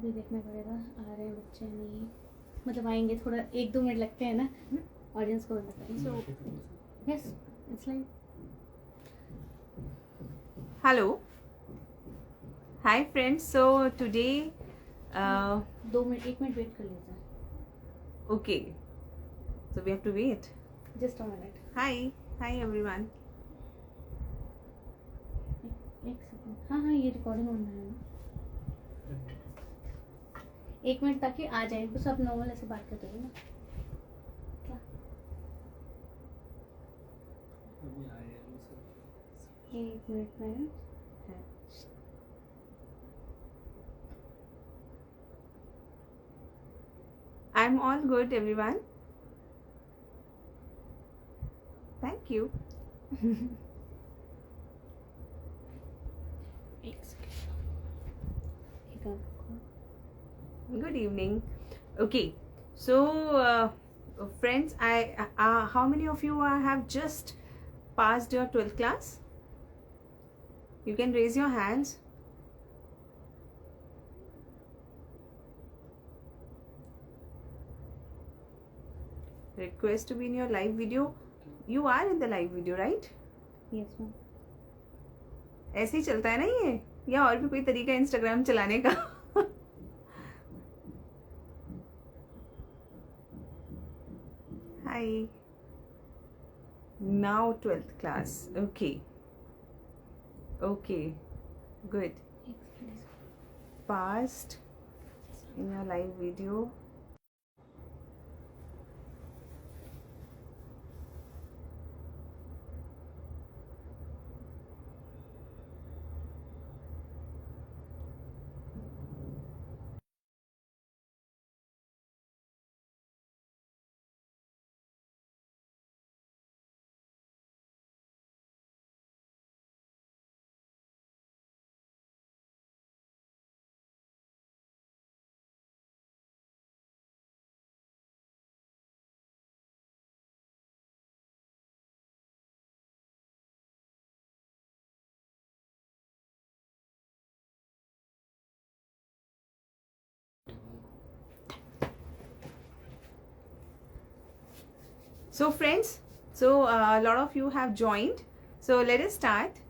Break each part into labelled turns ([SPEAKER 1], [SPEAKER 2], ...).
[SPEAKER 1] भी देखना पड़ेगा आ रहे हैं बच्चे नहीं, मतलब आएंगे, थोड़ा 1-2 मिनट लगते हैं ना ऑडियंस को लगता है. So yes it's like
[SPEAKER 2] Hello. Hi friends. So today,
[SPEAKER 1] 2 minute 1 minute wait कर लेते हैं.
[SPEAKER 2] okay. So we have to wait.
[SPEAKER 1] Just a minute.
[SPEAKER 2] Hi everyone.
[SPEAKER 1] एक सेकंड. हाँ हाँ ये रिकॉर्डिंग होना है ना. 1 मिनट ताकि आ जाए, बस आप नॉर्मल ऐसे बात करते हो ना. क्या 1 मिनट में
[SPEAKER 2] I'm all good, everyone. Thank you.
[SPEAKER 1] एक सेकंड. एक आपको
[SPEAKER 2] Good evening. Okay. So friends, how many of you have just passed your 12th class? You can raise your hands. Request to be in your live video. You are in the live video, right?
[SPEAKER 1] Yes ma'am.
[SPEAKER 2] ऐसे ही चलता है ना ये, या और भी कोई तरीका है इंस्टाग्राम चलाने का? Hi. Now 12th class. Okay. Okay. Good.
[SPEAKER 1] एक second.
[SPEAKER 2] Passed in your live video. So friends, a lot of you have joined. So let us start.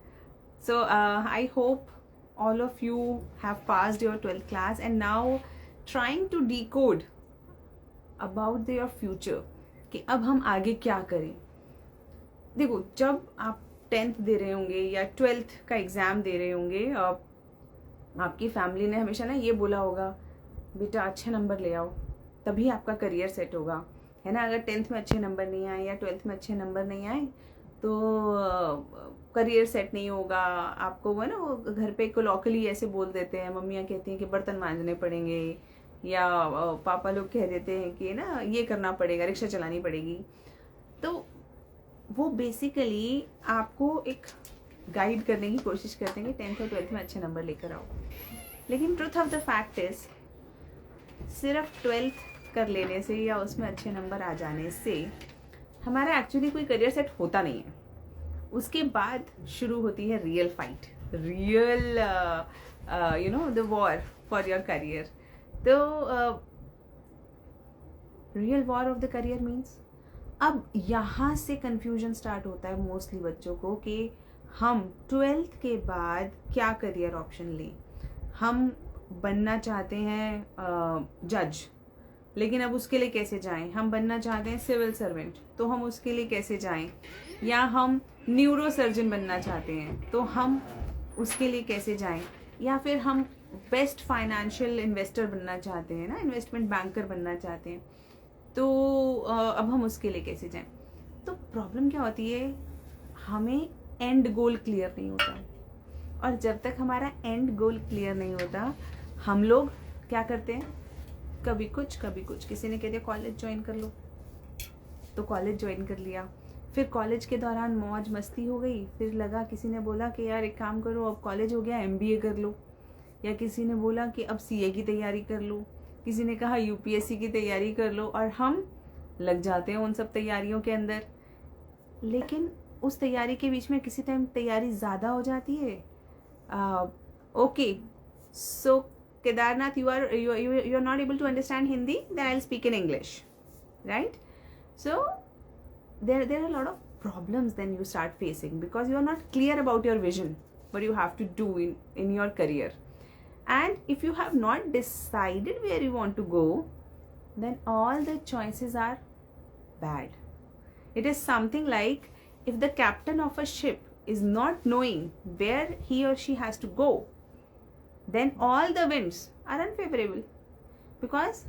[SPEAKER 2] So I hope all of you have passed your 12th class and now trying to decode about your future कि अब हम आगे क्या करें. देखो, जब आप 10th दे रहे होंगे या 12th का एग्ज़ाम दे रहे होंगे, आपकी फैमिली ने हमेशा ना ये बोला होगा, बेटा अच्छे नंबर ले आओ तभी आपका करियर सेट होगा, है ना. अगर 10th में अच्छे नंबर नहीं आए या 12th में अच्छे नंबर नहीं आए तो करियर सेट नहीं होगा. आपको वो ना वो घर पे कोलॉकली ऐसे बोल देते हैं, मम्मियाँ कहती हैं कि बर्तन मांजने पड़ेंगे, या पापा लोग कह देते हैं कि ना ये करना पड़ेगा, रिक्शा चलानी पड़ेगी. तो वो बेसिकली आपको एक गाइड करने की कोशिश करते हैं कि 10th और 12th में अच्छे नंबर लेकर आओ. लेकिन truth of the fact is, सिर्फ 12th कर लेने से या उसमें अच्छे नंबर आ जाने से हमारा एक्चुअली कोई करियर सेट होता नहीं है. उसके बाद शुरू होती है real fight, real you know the war for your career. तो real war of the career means अब यहाँ से कंफ्यूजन स्टार्ट होता है मोस्टली बच्चों को कि हम 12th के बाद क्या करियर ऑप्शन लें. हम बनना चाहते हैं जज, लेकिन अब उसके लिए कैसे जाएं. हम बनना चाहते हैं सिविल सर्वेंट, तो हम उसके लिए कैसे जाएं. या हम न्यूरो सर्जन बनना चाहते हैं तो हम उसके लिए कैसे जाएं. या फिर हम बेस्ट फाइनेंशियल इन्वेस्टर बनना चाहते हैं ना, इन्वेस्टमेंट बैंकर बनना चाहते हैं, तो अब हम उसके लिए कैसे जाएं. तो प्रॉब्लम क्या होती है, हमें एंड गोल क्लियर नहीं होता. और जब तक हमारा एंड गोल क्लियर नहीं होता, हम लोग क्या करते हैं, कभी कुछ कभी कुछ. किसी ने कह दिया कॉलेज ज्वाइन कर लो, तो कॉलेज ज्वाइन कर लिया. फिर कॉलेज के दौरान मौज मस्ती हो गई, फिर लगा, किसी ने बोला कि यार एक काम करो, अब कॉलेज हो गया एमबीए कर लो. या किसी ने बोला कि अब सीए की तैयारी कर लो. किसी ने कहा यूपीएससी की तैयारी कर लो. और हम लग जाते हैं उन सब तैयारियों के अंदर. लेकिन उस तैयारी के बीच में किसी टाइम तैयारी ज़्यादा हो जाती है. Okay, so Kedarnath, you are not able to understand Hindi, then I'll speak in English, right? So there are a lot of problems then you start facing because you are not clear about your vision, what you have to do in your career. And if you have not decided where you want to go, then all the choices are bad. It is something like if the captain of a ship is not knowing where he or she has to go, then all the winds are unfavorable, because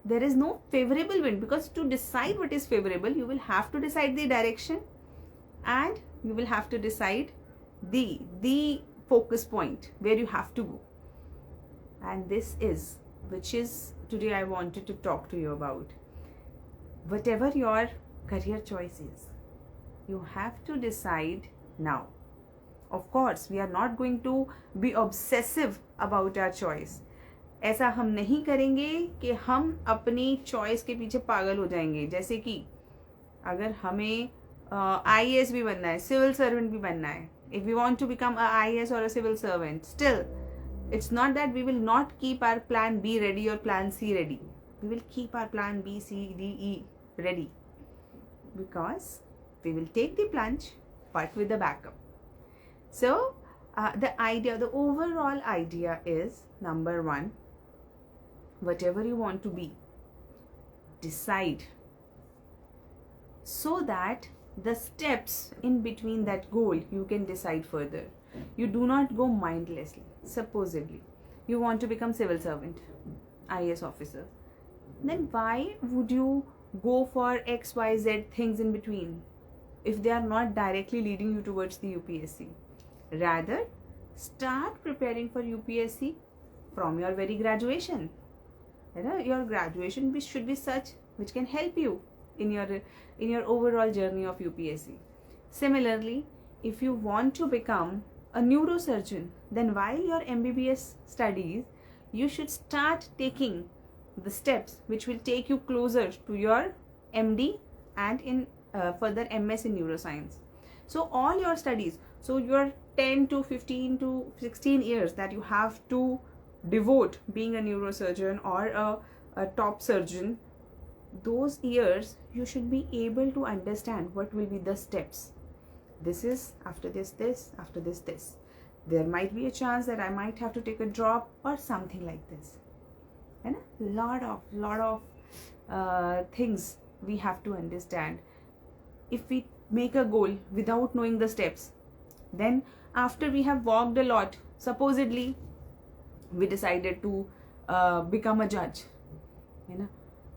[SPEAKER 2] there is no favorable wind. Because to decide what is favorable, you will have to decide the direction, and you will have to decide the focus point where you have to go. And this is which is today I wanted to talk to you about. Whatever your career choice is, you have to decide now. Of course, we are not going to be obsessive about our choice. ऐसा हम नहीं करेंगे कि हम अपनी choice के पीछे पागल हो जाएंगे. जैसे कि अगर हमें IAS भी बनना है, सिविल सर्वेंट भी बनना है, if we want to become a IAS or a civil servant, still it's not that we will not keep our plan B ready or plan C ready. We will keep our plan B, C, D, E ready, because we will take the plunge but with the backup. So the overall idea is, number one, whatever you want to be, decide, so that the steps in between that goal you can decide further. You do not go mindlessly. Supposedly you want to become civil servant, IAS officer, then why would you go for XYZ things in between if they are not directly leading you towards the UPSC? Rather, start preparing for UPSC from your very graduation. Your graduation should be such which can help you in your overall journey of UPSC. Similarly, if you want to become a neurosurgeon, then while your MBBS studies, you should start taking the steps which will take you closer to your MD and in further MS in neuroscience. So all your studies, so your 10 to 15 to 16 years that you have to devote being a neurosurgeon or a top surgeon, those years you should be able to understand what will be the steps. This is after this, after this. There might be a chance that I might have to take a drop or something like this. And a lot of things we have to understand. If we make a goal without knowing the steps, then after we have walked a lot, supposedly we decided to become a judge,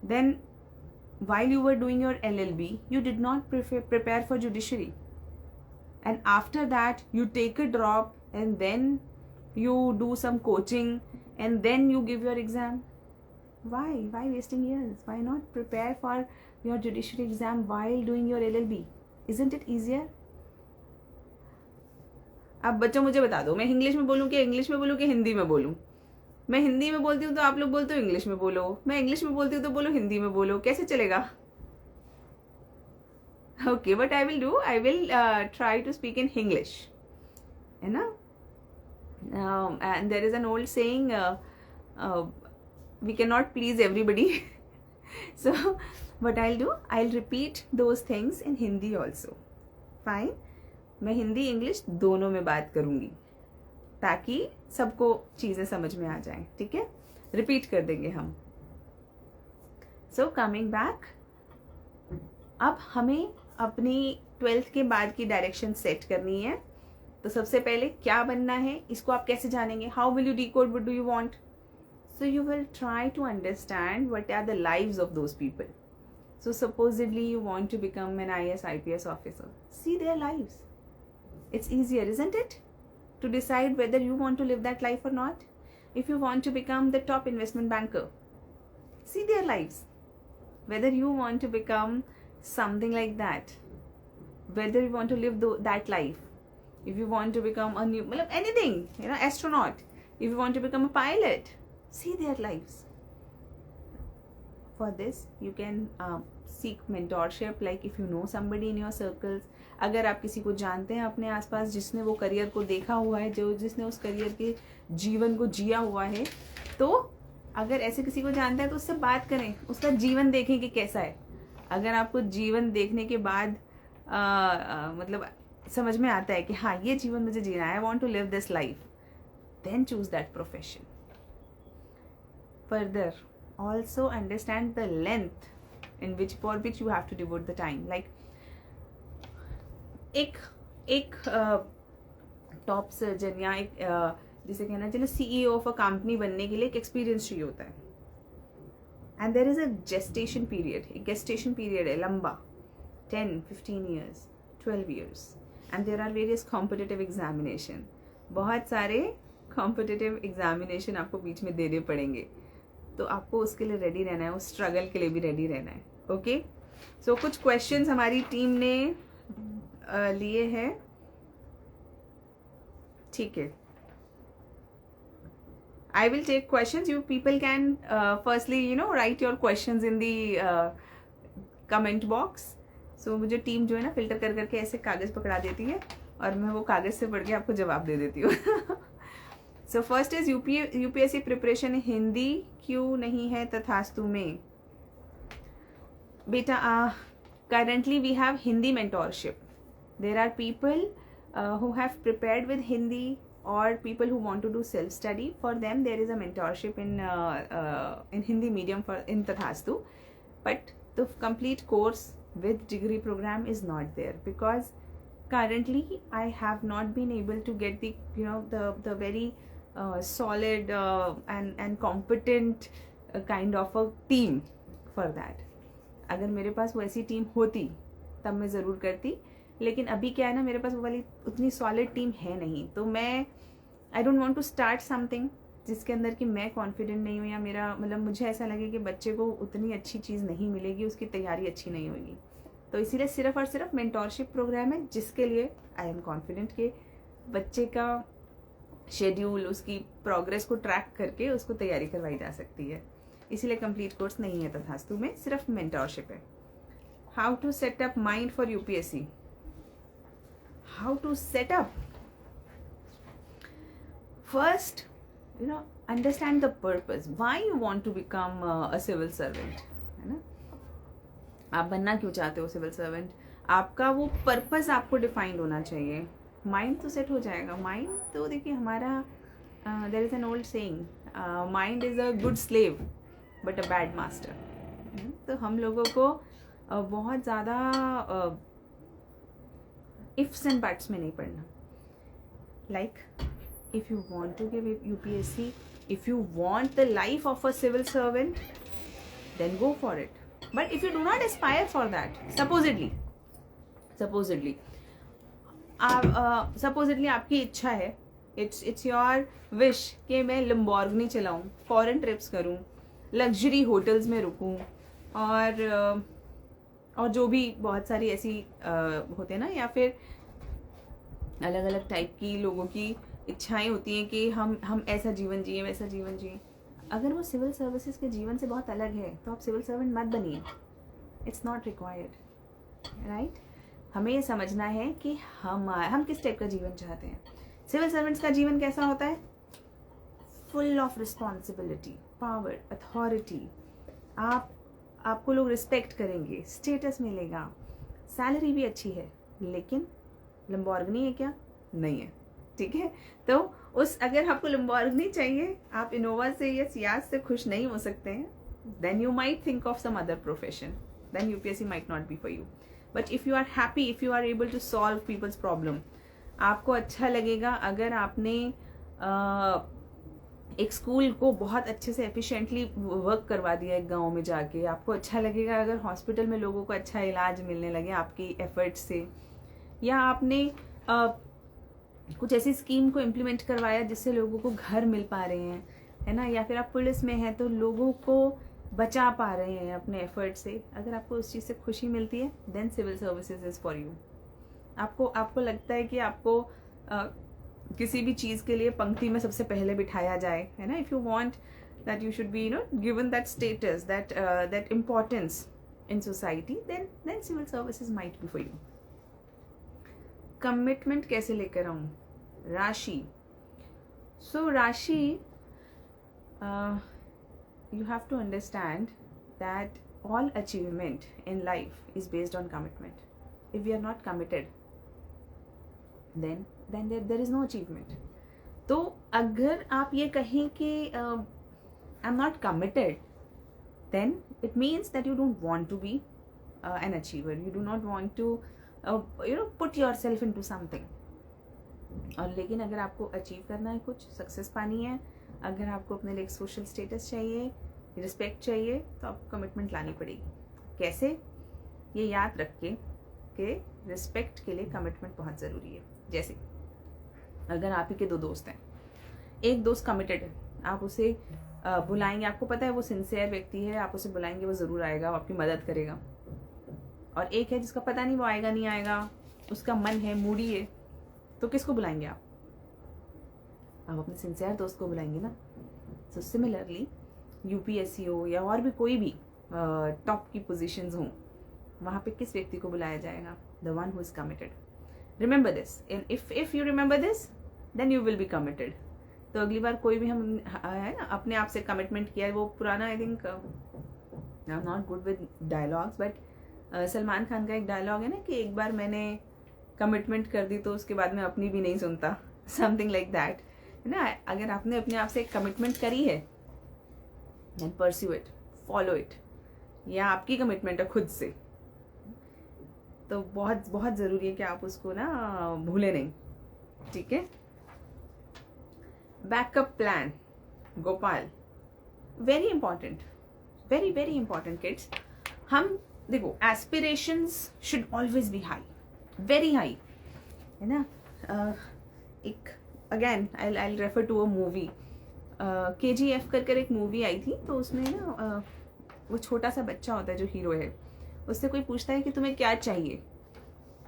[SPEAKER 2] then while you were doing your LLB, you did not prepare for judiciary, and after that you take a drop and then you do some coaching and then you give your exam. Why wasting years? Why not prepare for your judiciary exam while doing your LLB? Isn't it easier? अब बच्चों मुझे बता दो, मैं English में बोलूँ कि English में बोलूँ कि हिंदी में बोलूँ? मैं हिंदी में बोलती हूँ तो आप लोग बोलते हो इंग्लिश में बोलो, मैं इंग्लिश में बोलती हूँ तो बोलो हिंदी में बोलो, कैसे चलेगा? Okay, what I will do, I will try to speak in English, and there is an old saying, we cannot please everybody. So what I'll do, I'll repeat those things in Hindi also. Fine, मैं Hindi English दोनों में बात करूँगी ताकि सबको चीज़ें समझ में आ जाएं. ठीक है, रिपीट कर देंगे हम. सो कमिंग बैक, अब हमें अपनी 12th के बाद की डायरेक्शन सेट करनी है. तो सबसे पहले क्या बनना है, इसको आप कैसे जानेंगे? How will you decode what do you want? So you will try to understand what are the lives of those people. So supposedly you want to become an IAS IPS officer. See their lives. It's easier, isn't it? To decide whether you want to live that life or not. If you want to become the top investment banker, see their lives. Whether you want to become something like that. Whether you want to live that life. If you want to become anything, astronaut. If you want to become a pilot, see their lives. For this, you can seek mentorship. Like if you know somebody in your circles, अगर आप किसी को जानते हैं अपने आसपास जिसने वो करियर को देखा हुआ है, जो जिसने उस करियर के जीवन को जिया हुआ है, तो अगर ऐसे किसी को जानते हैं तो उससे बात करें, उसका जीवन देखें कि कैसा है. अगर आपको जीवन देखने के बाद मतलब समझ में आता है कि हाँ ये जीवन मुझे जीना है, I want to live this life, then choose that profession. Further also understand the length in which for which you have to devote the time. Like एक टॉप सर्जन या एक जिसे कहना चाहिए CEO ऑफ अ कंपनी बनने के लिए एक एक्सपीरियंस चाहिए होता है. And there is a gestation period. एक गेस्टेशन पीरियड है लंबा, 10-15 years, 12 years. And there are various competitive examination. बहुत सारे कॉम्पिटिटिव एग्जामिनेशन आपको बीच में देने पड़ेंगे, तो आपको उसके लिए रेडी रहना है, उस स्ट्रगल के लिए भी रेडी रहना है. ओके, सो कुछ क्वेश्चंस हमारी टीम ने लिए हैं. ठीक है, I will take questions. You people can firstly write your questions in the comment box. So मुझे टीम जो है ना फिल्टर कर करके ऐसे कागज पकड़ा देती है और मैं वो कागज से पढ़ के आपको जवाब दे देती हूँ. So first is UPSC preparation Hindi क्यों नहीं है तथास्तु में. बेटा currently we have Hindi mentorship. There are people who have prepared with Hindi, or people who want to do self study. For them there is a mentorship in Hindi medium in Tathastu, but the complete course with degree program is not there, because currently I have not been able to get the very solid and competent kind of a team for that. अगर मेरे पास वो ऐसी team होती तब मैं ज़रूर करती, लेकिन अभी क्या है ना, मेरे पास वो वाली उतनी सॉलिड टीम है नहीं. तो मैं I don't want to start something जिसके अंदर कि मैं कॉन्फिडेंट नहीं हूँ, या मेरा मतलब मुझे ऐसा लगे कि बच्चे को उतनी अच्छी चीज़ नहीं मिलेगी, उसकी तैयारी अच्छी नहीं होगी. तो इसीलिए सिर्फ और सिर्फ मेंटोरशिप प्रोग्राम है, जिसके लिए आई एम कॉन्फिडेंट कि बच्चे का शेड्यूल, उसकी प्रोग्रेस को ट्रैक करके उसको तैयारी करवाई जा सकती है. इसीलिए कंप्लीट कोर्स नहीं है तथास्तु में, सिर्फ मेंटोरशिप है. How to set up mind for UPSC. How to set up, first understand the purpose, why you want to become a civil servant, है ना. आप बनना क्यों चाहते हो सिविल सर्वेंट, आपका वो पर्पस आपको डिफाइंड होना चाहिए. माइंड तो सेट हो जाएगा. माइंड तो देखिए हमारा, there is an old saying, mind is a good slave but a bad master. तो हम लोगों को बहुत ज़्यादा इफ्स एंड बट्स में नहीं पढ़ना. Like if you want to give UPSC, if you want the life of a civil servant, then go for it. But if you do not aspire for that, supposedly आपकी इच्छा है, it's your wish कि मैं Lamborghini चलाऊं, foreign trips करूं, luxury hotels में रुकूं, और जो भी बहुत सारी ऐसी होते हैं ना, या फिर अलग अलग टाइप की लोगों की इच्छाएं होती हैं कि हम ऐसा जीवन जिए, वैसा जीवन जिए. अगर वो सिविल सर्विसेज के जीवन से बहुत अलग है तो आप सिविल सर्वेंट मत बनिए. It's not required, right. हमें ये समझना है कि हम किस टाइप का जीवन चाहते हैं. सिविल सर्वेंट्स का जीवन कैसा होता है, full of responsibility, power, authority. आपको लोग रिस्पेक्ट करेंगे, स्टेटस मिलेगा, सैलरी भी अच्छी है, लेकिन लंबोर्गिनी है क्या, नहीं है. ठीक है, तो अगर आपको लंबोर्गिनी चाहिए, आप इनोवा से या सियाज से खुश नहीं हो सकते हैं, then you might think of some other profession, then UPSC might not be for you. But if you are happy, if you are able to solve people's problem, आपको अच्छा लगेगा. अगर आपने एक स्कूल को बहुत अच्छे से एफिशिएंटली वर्क करवा दिया एक गांव में जाके, आपको अच्छा लगेगा. अगर हॉस्पिटल में लोगों को अच्छा इलाज मिलने लगे आपकी एफर्ट्स से, या आपने कुछ ऐसी स्कीम को इम्प्लीमेंट करवाया जिससे लोगों को घर मिल पा रहे हैं, है ना, या फिर आप पुलिस में हैं तो लोगों को बचा पा रहे हैं अपने एफर्ट से, अगर आपको उस चीज़ से खुशी मिलती है, then civil services is for you. आपको लगता है कि आपको किसी भी चीज़ के लिए पंक्ति में सबसे पहले बिठाया जाए, है ना. If you want that you should be given that status, that importance in society, then civil services might be for you. Commitment कैसे लेकर आऊं? राशि. So Rashi, you have to understand that all achievement in life is based on commitment. If we are not committed, then there is no achievement. तो अगर आप ये कहें कि I'm not committed, then it means that you don't want to be an achiever. You do not want to put yourself into something. और लेकिन अगर आपको अचीव करना है, कुछ सक्सेस पानी है, अगर आपको अपने लिए एक सोशल स्टेटस चाहिए, रिस्पेक्ट चाहिए, तो आपको कमिटमेंट लानी पड़ेगी. कैसे? ये याद रख के कि रिस्पेक्ट के लिए कमिटमेंट बहुत ज़रूरी है. जैसे अगर आप ही के 2 दोस्त हैं, एक दोस्त कमिटेड है, आप उसे बुलाएंगे, आपको पता है वो सिंसियर व्यक्ति है, आप उसे बुलाएंगे वो ज़रूर आएगा, वो आपकी मदद करेगा. और एक है जिसका पता नहीं वो आएगा नहीं आएगा, उसका मन है, मूडी है, तो किसको बुलाएंगे आप अपने सिंसियर दोस्त को बुलाएंगे ना. सो सिमिलरली यूपीएससी हो या और भी कोई भी टॉप की पोजीशंस हो, वहाँ पे किस व्यक्ति को बुलाया जाएगा? The one who is committed. Remember this, and if you remember this then you will be committed. तो अगली बार कोई भी हम है ना अपने आप से कमिटमेंट किया है, वो पुराना I think I am not good with dialogues, but Salman Khan का एक डायलॉग है ना कि एक बार मैंने कमिटमेंट कर दी तो उसके बाद में अपनी भी नहीं सुनता, समथिंग लाइक दैट, है ना. अगर आपने अपने आप से एक कमिटमेंट करी है, then pursue it, follow it. या आपकी कमिटमेंट है खुद से, तो बहुत बहुत ज़रूरी है कि आप उसको ना भूले नहीं. ठीक है. Backup plan, Gopal, very important, very very important kids. हम देखो, aspirations should always be high, very high, है ना. एक again I refer to a movie, KGF कर एक मूवी आई थी, तो उसमें ना वो छोटा सा बच्चा होता है जो हीरो है, उससे कोई पूछता है कि तुम्हें क्या चाहिए,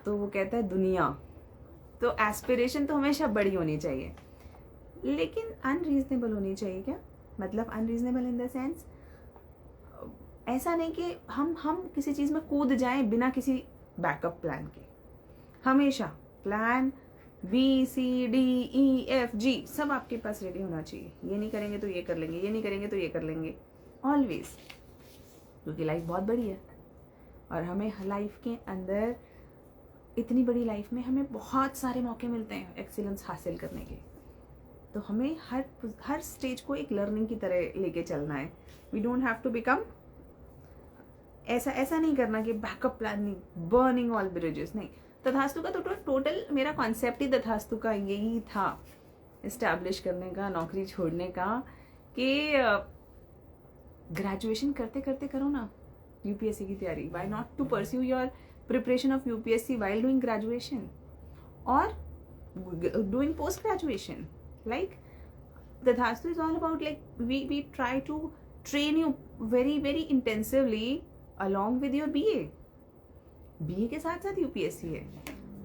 [SPEAKER 2] तो वो कहता है दुनिया. तो एस्पिरेशन तो हमेशा बड़ी होनी चाहिए, लेकिन अनरीजनेबल होनी चाहिए. क्या मतलब अनरीजनेबल? इन द सेंस ऐसा नहीं कि हम किसी चीज़ में कूद जाएं बिना किसी बैकअप प्लान के. हमेशा प्लान BCDEFG सब आपके पास रेडी होना चाहिए. ये नहीं करेंगे तो ये कर लेंगे, ये नहीं करेंगे तो ये कर लेंगे, ऑलवेज. क्योंकि लाइफ बहुत बड़ी है और हमें लाइफ के अंदर, इतनी बड़ी लाइफ में हमें बहुत सारे मौके मिलते हैं एक्सीलेंस हासिल करने के. तो हमें हर स्टेज को एक लर्निंग की तरह लेके चलना है. We don't have to become, ऐसा नहीं करना कि बैकअप प्लान नहीं, बर्निंग ऑल ब्रिजेस नहीं. तथास्तु का तो टोटल मेरा कॉन्सेप्ट ही तथास्तु का यही था, इस्टेब्लिश करने का, नौकरी छोड़ने का, कि ग्रेजुएशन करते करते करो ना यूपीएससी की तैयारी. Why not to pursue your preparation of UPSC while doing graduation और doing post graduation. Like Tathastu is all about like we try to train you very very intensively along with your BA के साथ साथ UPSC है.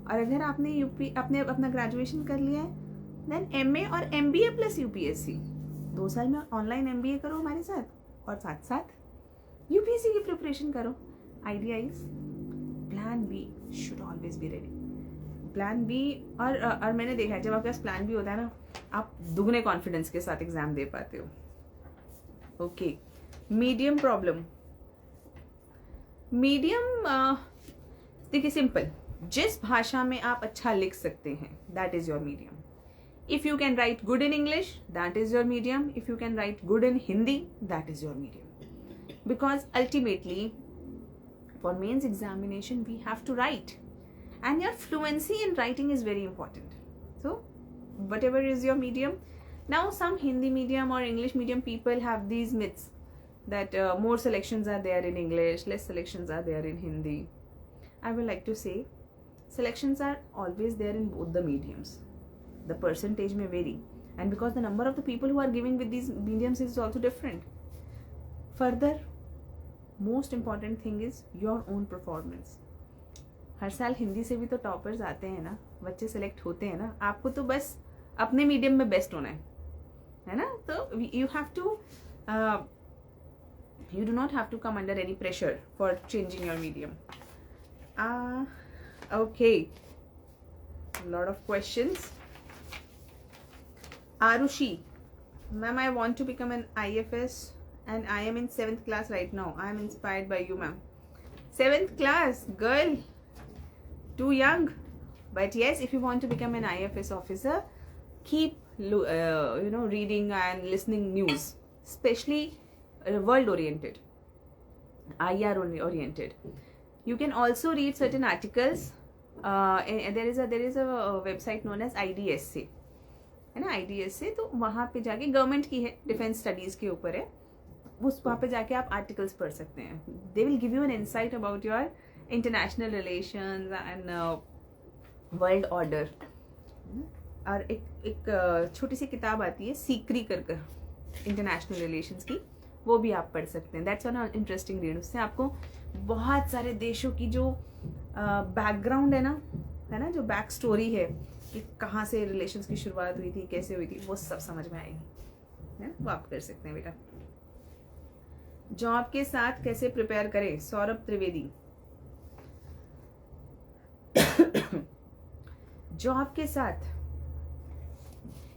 [SPEAKER 2] और अगर आपने अपने अपना ग्रेजुएशन कर लिया है, देन MA और MBA प्लस यूपीएससी, 2 साल में ऑनलाइन MBA करो हमारे साथ, और साथ साथ यूपीएससी की प्रिपरेशन करो. Idea is plan B should always be ready. Plan B, और मैंने देखा है जब आपके पास प्लान B होता है ना, आप दुगने कॉन्फिडेंस के साथ एग्जाम दे पाते हो. ओके. Medium problem. मीडियम देखिए, सिंपल, जिस भाषा में आप अच्छा लिख सकते हैं that is your medium. If you can write good in English that is your medium. If you can write good in Hindi that is your medium. Because ultimately for mains examination we have to write, and your fluency in writing is very important. So whatever is your medium. Now some Hindi medium or English medium people have these myths that more selections are there in English, less selections are there in Hindi. I would like to say selections are always there in both the mediums. The percentage may vary, and because the number of the people who are giving with these mediums is also different. Further, most important thing is your own performance. हर साल हिंदी से भी तो toppers आते हैं ना, बच्चे select होते हैं ना. आपको तो बस अपने मीडियम में बेस्ट होना है ना. तो you have to, you do not have to come under any pressure for changing your medium. Okay. lot of questions. Arushi, ma'am, I want to become an IFS and I am in 7th class right now. I am inspired by you, ma'am. 7th class, girl, too young. But yes, if you want to become an IFS officer, keep reading and listening news, especially world oriented, IR oriented. You can also read certain articles. There is a website known as IDSA, है ना, IDSA. तो वहाँ पे जाके, government की है, defence studies के ऊपर है, उस वहाँ पे जाके आप आर्टिकल्स पढ़ सकते हैं. They will give you an insight about your international relations and world order. और एक छोटी सी किताब आती है सीकरी कर इंटरनेशनल रिलेशंस की, वो भी आप पढ़ सकते हैं. That's one interesting read. उससे आपको बहुत सारे देशों की जो बैकग्राउंड है ना, जो बैक स्टोरी है कि कहाँ से रिलेशंस की शुरुआत हुई थी, कैसे हुई थी, वो सब समझ में आएगी, है ना. वो आप कर सकते हैं बेटा. जॉब के साथ कैसे प्रिपेयर करें, सौरभ त्रिवेदी. जॉब के साथ,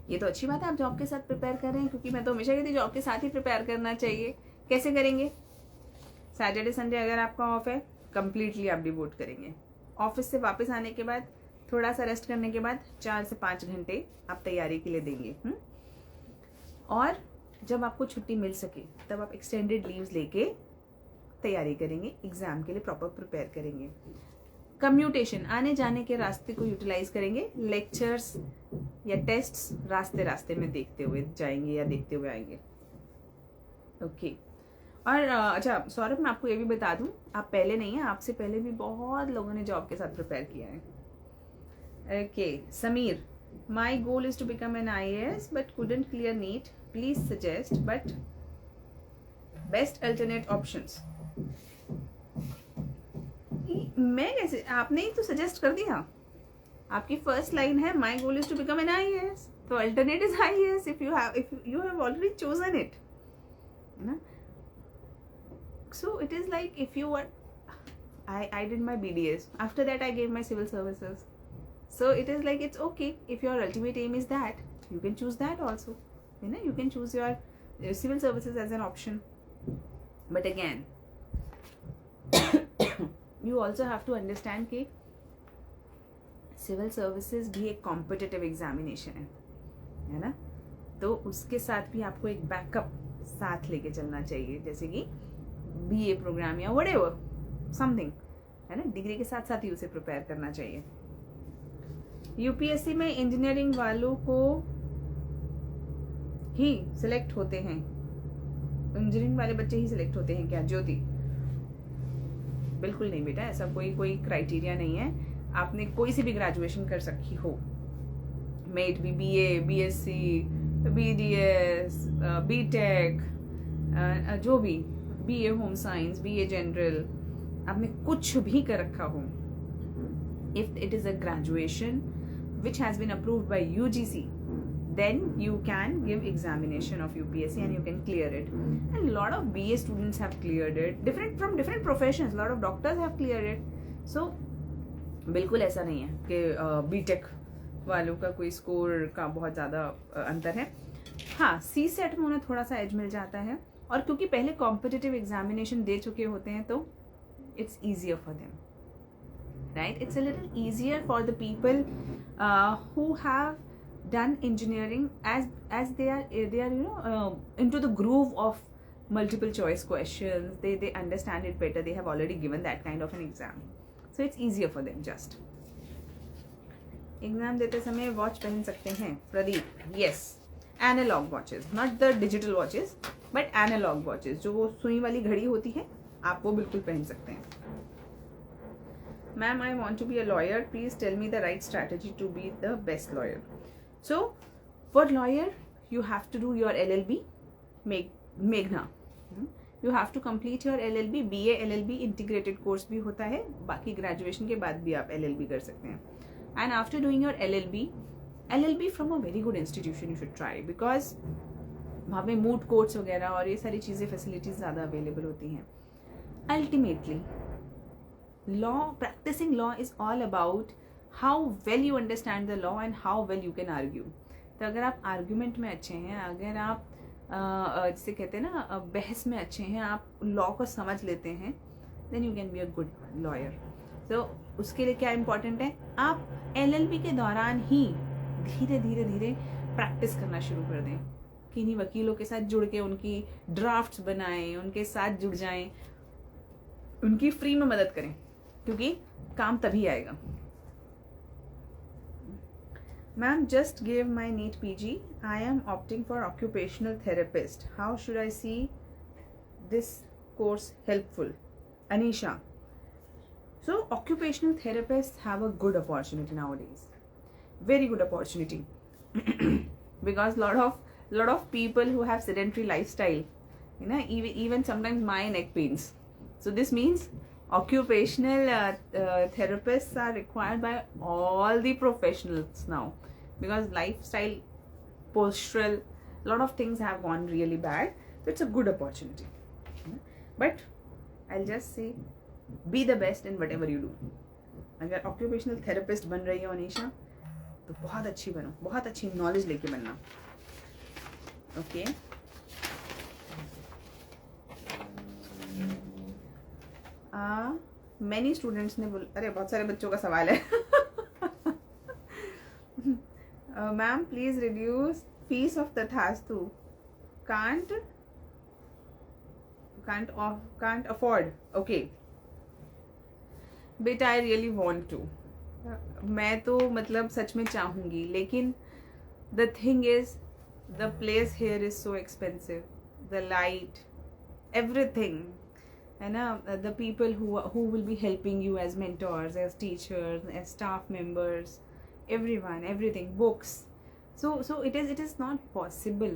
[SPEAKER 2] ये तो अच्छी बात है आप जॉब के साथ प्रिपेयर कर रहे हैं, क्योंकि मैं तो हमेशा कहती जॉब के साथ ही प्रिपेयर करना चाहिए. कैसे करेंगे? सैटरडे संडे अगर आपका ऑफ है, कंप्लीटली आप डिवोट करेंगे. ऑफिस से वापस आने के बाद थोड़ा सा रेस्ट करने के बाद 4 से 5 घंटे आप तैयारी के लिए देंगे. और जब आपको छुट्टी मिल सके तब आप एक्सटेंडेड लीव्स लेके तैयारी करेंगे, एग्जाम के लिए प्रॉपर प्रिपेयर करेंगे. कम्यूटेशन, आने जाने के रास्ते को यूटिलाइज करेंगे. लेक्चर्स या टेस्ट्स रास्ते में देखते हुए जाएंगे या देखते हुए आएंगे. ओके. और अच्छा सौरभ, मैं आपको ये भी बता दूं, आप पहले नहीं है, आपसे पहले भी बहुत लोगों ने जॉब के साथ प्रिपेयर किया है. Okay. Sameer, my goal is to become an IAS but couldn't clear NEET. Please suggest but best alternate options. मैं कैसे, आपने ही तो सजेस्ट कर दिया. आपकी फर्स्ट लाइन है my goal is to become an IAS, तो alternate is IAS if you have already chosen it, है ना. So it is like if you were, I did my BDS. After that, I gave my civil services. So it is like it's okay if your ultimate aim is that, you can choose that also. You know, you can choose your civil services as an option. But again, you also have to understand कि civil services भी एक competitive examination है ना. तो उसके साथ भी आपको एक बैकअप साथ लेके चलना चाहिए, जैसे कि BA प्रोग्राम या whatever समथिंग, है ना. डिग्री के साथ साथ ही उसे प्रिपेयर करना चाहिए. UPSC में इंजीनियरिंग वालों को ही सिलेक्ट होते हैं, इंजीनियरिंग वाले बच्चे ही सिलेक्ट होते हैं क्या ज्योति? बिल्कुल नहीं बेटा, ऐसा कोई क्राइटेरिया नहीं है. आपने कोई सी भी ग्रेजुएशन कर सकती हो, मेट भी BA, BSc, BDS, BTech, जो भी, BA home science, BA general, आपने कुछ भी कर रखा हो, if it is a graduation which has been approved by UGC, then you can give examination of UPSC and you can clear it. And a lot of BA students have cleared it, from different professions. A lot of doctors have cleared it. So बिल्कुल ऐसा नहीं है कि BTech वालों का कोई score का बहुत ज़्यादा अंतर है. हाँ, CSET में उन्हें थोड़ा सा एज मिल जाता है, और क्योंकि पहले कॉम्पिटिटिव एग्जामिनेशन दे चुके होते हैं तो it's easier for them, right. It's a little easier for the people who have done engineering as they are into the groove of multiple choice questions. They understand it better. They have already given that kind of an exam, so it's easier for them. Just exam देते समय watch पहन सकते हैं Pradeep? Yes, analogue watches, not the digital watches but analogue watches, जो वो सुई वाली घड़ी होती है, आप वो बिल्कुल पहन सकते हैं. Ma'am, I want to be a lawyer, please tell me the right strategy to be the best lawyer. So for lawyer you have to do your LLB, मेघना. You have to complete your LLB. BA LLB integrated course भी होता है, बाकी graduation के बाद भी आप LLB कर सकते हैं. And after doing your LLB from a very good institution you should try, because वहाँ पे मूड कोर्ट्स वगैरह और ये सारी चीज़ें फैसिलिटीज ज़्यादा अवेलेबल होती हैं. Ultimately, practicing law is all about how well you understand the law and how well you can argue. तो अगर आप आर्ग्यूमेंट में अच्छे हैं, अगर आप जिसे कहते हैं ना बहस में अच्छे हैं, आप लॉ को समझ लेते हैं, then you can be a good lawyer. तो उसके लिए क्या इम्पोर्टेंट है, आप LLB के दौरान ही धीरे धीरे धीरे प्रैक्टिस करना शुरू कर दें. किन्हीं वकीलों के साथ जुड़ के उनकी ड्राफ्ट्स बनाएं, उनके साथ जुड़ जाएं, उनकी फ्री में मदद करें, क्योंकि काम तभी आएगा. Ma'am, just gave my NEET PG. I am opting for occupational therapist. How should I see this course helpful? Anisha. So occupational therapists have a good opportunity nowadays. Very good opportunity. Because lot of people who have sedentary lifestyle, you know, even sometimes my neck pains. So this means occupational therapists are required by all the professionals now, because lifestyle, postural, lot of things have gone really bad. So it's a good opportunity. But I'll just say, be the best in whatever you do. अगर occupational therapist बन रही हो अनीशा, तो बहुत अच्छी बनो, बहुत अच्छी नॉलेज लेके बनना. ओके. मैनी स्टूडेंट्स ने अरे बहुत सारे बच्चों का सवाल है. Ma'am please reduce fees of तथास्तु. Can't afford. ओके बेटा, आई रियली वॉन्ट टू. मैं तो मतलब सच में चाहूंगी, लेकिन the thing is the place here is so expensive, the light, everything, है ना. The people who will be helping you as mentors, as teachers, as staff members, everyone, everything, books. So it is not possible.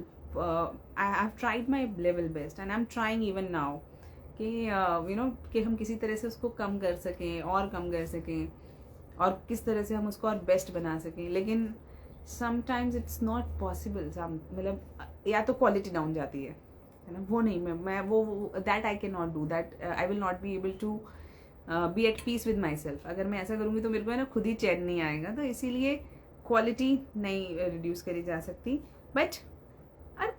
[SPEAKER 2] I've tried my level best and I'm trying even now कि you know कि हम किसी तरह से उसको कम कर सकें और कम कर सकें, और किस तरह से हम उसको और बेस्ट बना सकें. लेकिन समटाइम्स इट्स नॉट पॉसिबल. मतलब या तो क्वालिटी डाउन जाती है ना, वो नहीं, मैं वो that I can not do that. I will not be able to be at peace with myself. अगर मैं ऐसा करूँगी तो मेरे को है ना खुद ही चैन नहीं आएगा. तो इसीलिए क्वालिटी नहीं रिड्यूस करी जा सकती. बट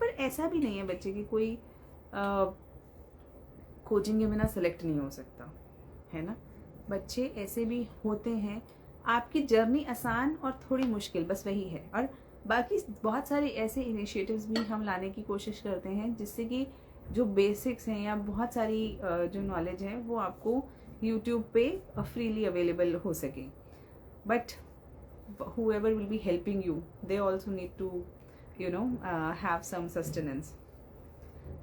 [SPEAKER 2] पर ऐसा भी नहीं है बच्चे की कोई कोचिंग के बिना सेलेक्ट नहीं हो सकता, है ना. बच्चे ऐसे भी होते हैं. आपकी जर्नी आसान और थोड़ी मुश्किल, बस वही है. और बाकी बहुत सारे ऐसे इनिशिएटिव्स भी हम लाने की कोशिश करते हैं जिससे कि जो बेसिक्स हैं या बहुत सारी जो नॉलेज है वो आपको यूट्यूब पे फ्रीली अवेलेबल हो सके. But whoever will be helping you, they also need to have some sustenance.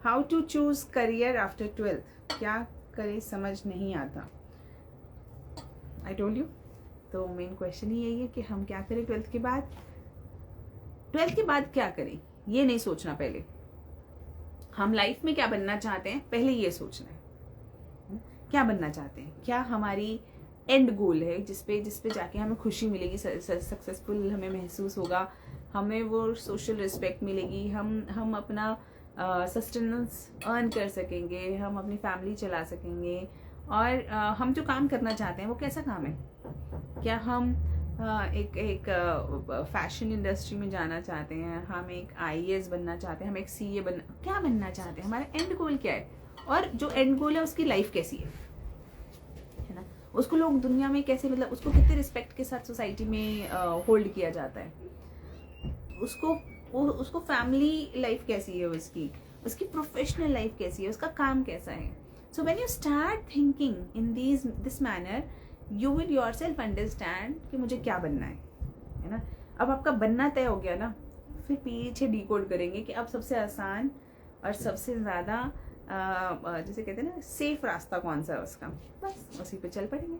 [SPEAKER 2] How to choose career after 12th? क्या करें समझ नहीं आता. I told you. तो मेन क्वेश्चन ही यही है कि हम क्या करें 12th के बाद. 12th के बाद क्या करें ये नहीं सोचना. पहले हम लाइफ में क्या बनना चाहते हैं, पहले ये सोचना है. क्या बनना चाहते हैं, क्या हमारी एंड गोल है जिसपे जाके हमें खुशी मिलेगी, सक्सेसफुल हमें महसूस होगा, हमें वो सोशल रिस्पेक्ट मिलेगी, हम अपना सस्टेनेंस अर्न कर सकेंगे, हम अपनी फैमिली चला सकेंगे. और हम जो काम करना चाहते हैं वो कैसा काम है. क्या हम एक फैशन इंडस्ट्री में जाना चाहते हैं, हम एक IAS बनना चाहते हैं, हम एक CA क्या बनना चाहते हैं, हमारा एंड गोल क्या है. और जो एंड गोल है उसकी लाइफ कैसी है ना, उसको लोग दुनिया में कैसे, मतलब उसको कितने रिस्पेक्ट के साथ सोसाइटी में होल्ड किया जाता है, उसको फैमिली लाइफ कैसी है, उसकी प्रोफेशनल लाइफ कैसी है, उसका काम कैसा है. So when you start thinking in this manner, you will yourself understand कि मुझे क्या बनना है ना. अब आपका बनना तय हो गया ना, फिर पीछे डिकोड करेंगे कि अब सबसे आसान और सबसे ज़्यादा जैसे कहते हैं ना सेफ रास्ता कौन सा है उसका, बस उसी पे चल पड़ेंगे.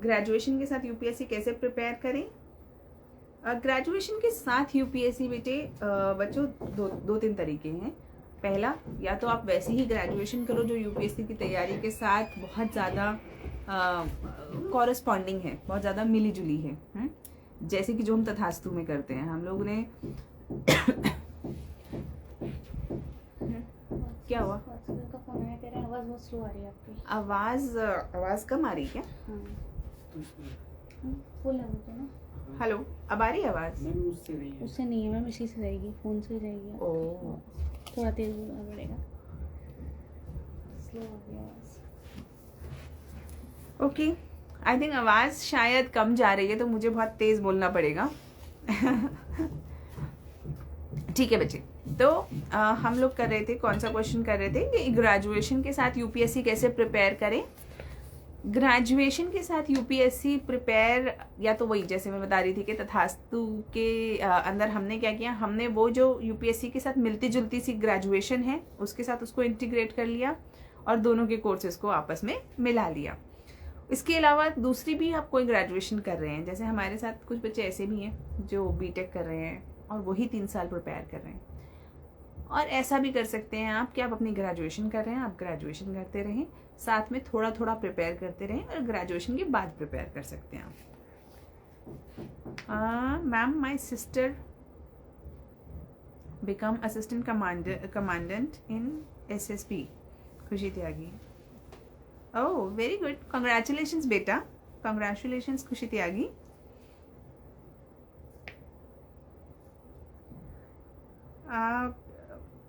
[SPEAKER 2] ग्रेजुएशन के साथ UPSC कैसे प्रिपेयर करें. ग्रेजुएशन के साथ UPSC बेटे बच्चों दो तीन तरीके हैं. पहला, या तो आप वैसे ही ग्रेजुएशन करो जो UPSC की तैयारी के साथ बहुत ज़्यादा कॉरेस्पॉन्डिंग है, बहुत ज़्यादा मिली जुली है, जैसे कि जो हम तथास्तु में करते हैं. हम लोग ने क्या हुआ,
[SPEAKER 1] का फोन आया, कह रहा है आवाज़ बहुत स्लो आ रही है आपकी।
[SPEAKER 2] आवाज कम आ रही है क्या?
[SPEAKER 1] हाँ फुल है वो तो ना।
[SPEAKER 2] हेलो, अब आ रही है आवाज?
[SPEAKER 1] उससे नहीं है मैम, इसी से रहेगी, फ़ोन से ही रहेगी आपकी
[SPEAKER 2] ओह।
[SPEAKER 1] आवाज़। थोड़ा तेज़ बोलना पड़ेगा, स्लो आ गई आवाज़।
[SPEAKER 2] ओके, आई थिंक आवाज शायद कम जा रही है तो मुझे बहुत तेज बोलना पड़ेगा। ठीक है बच्चे, तो हम लोग कर रहे थे, कौन सा क्वेश्चन कर रहे थे कि ग्रेजुएशन के साथ यूपीएससी कैसे प्रिपेयर करें। ग्रेजुएशन के साथ यूपीएससी प्रिपेयर, या तो वही जैसे मैं बता रही थी कि तथास्तु के अंदर हमने क्या किया, हमने वो जो यूपीएससी के साथ मिलती जुलती सी ग्रेजुएशन है उसके साथ उसको इंटीग्रेट कर लिया और दोनों के कोर्सेज को आपस में मिला लिया। इसके अलावा दूसरी भी आप कोई ग्रेजुएशन कर रहे हैं, जैसे हमारे साथ कुछ बच्चे ऐसे भी हैं जो बीटेक कर रहे हैं और वही 3 साल प्रिपेयर कर रहे हैं। और ऐसा भी कर सकते हैं आप कि आप अपनी ग्रेजुएशन कर रहे हैं, आप ग्रेजुएशन करते रहें, साथ में थोड़ा थोड़ा प्रिपेयर करते रहें और ग्रेजुएशन के बाद प्रिपेयर कर सकते हैं आप। Ma'am, my sister become assistant commandant in SSP, खुशी त्यागी। ओह वेरी गुड, कॉन्ग्रेचुलेशंस बेटा, कॉन्ग्रेचुलेशंस खुशी त्यागी।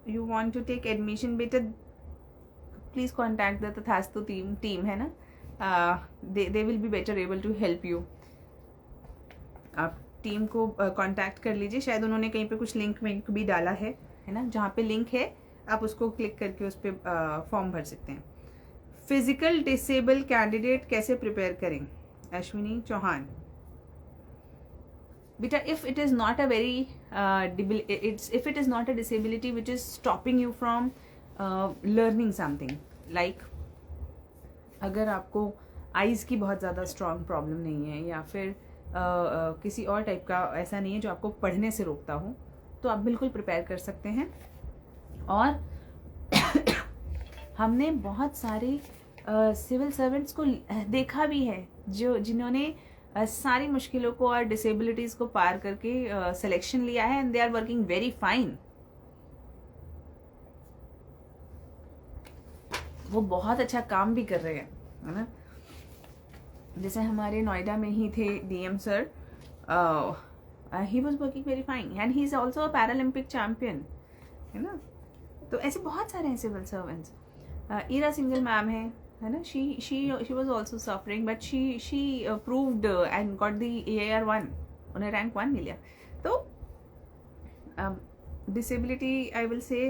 [SPEAKER 2] You want to take admission बेटा, please contact the Tathastu team है ना, they will be better able to help you। आप team को contact कर लीजिए, शायद उन्होंने कहीं पे कुछ लिंक भी डाला है ना, जहाँ पे लिंक है आप उसको क्लिक करके उस पर फॉर्म भर सकते हैं। फिजिकल डिसेबल कैंडिडेट कैसे प्रिपेयर करें, अश्विनी चौहान। बेटा, if it is not a disability which is stopping you from learning something, like अगर आपको आईज की बहुत ज़्यादा स्ट्रॉन्ग प्रॉब्लम नहीं है या फिर किसी और टाइप का ऐसा नहीं है जो आपको पढ़ने से रोकता हो, तो आप बिल्कुल प्रिपेयर कर सकते हैं। और हमने बहुत सारे सिविल सर्वेंट्स को देखा भी है जिन्होंने सारी मुश्किलों को और डिसेबिलिटीज को पार करके सिलेक्शन लिया है and they are working very fine. वो बहुत अच्छा काम भी कर रहे हैं, है ना। जैसे हमारे नोएडा में ही थे DM sir, he was working very fine and he is also a Paralympic champion, है ना। तो ऐसे बहुत सारे हैं civil servants. Ira Singhal ma'am है ना, she was also suffering but she proved and got the AAR1, उन्हें रैंक 1 मिला। तो disability I will say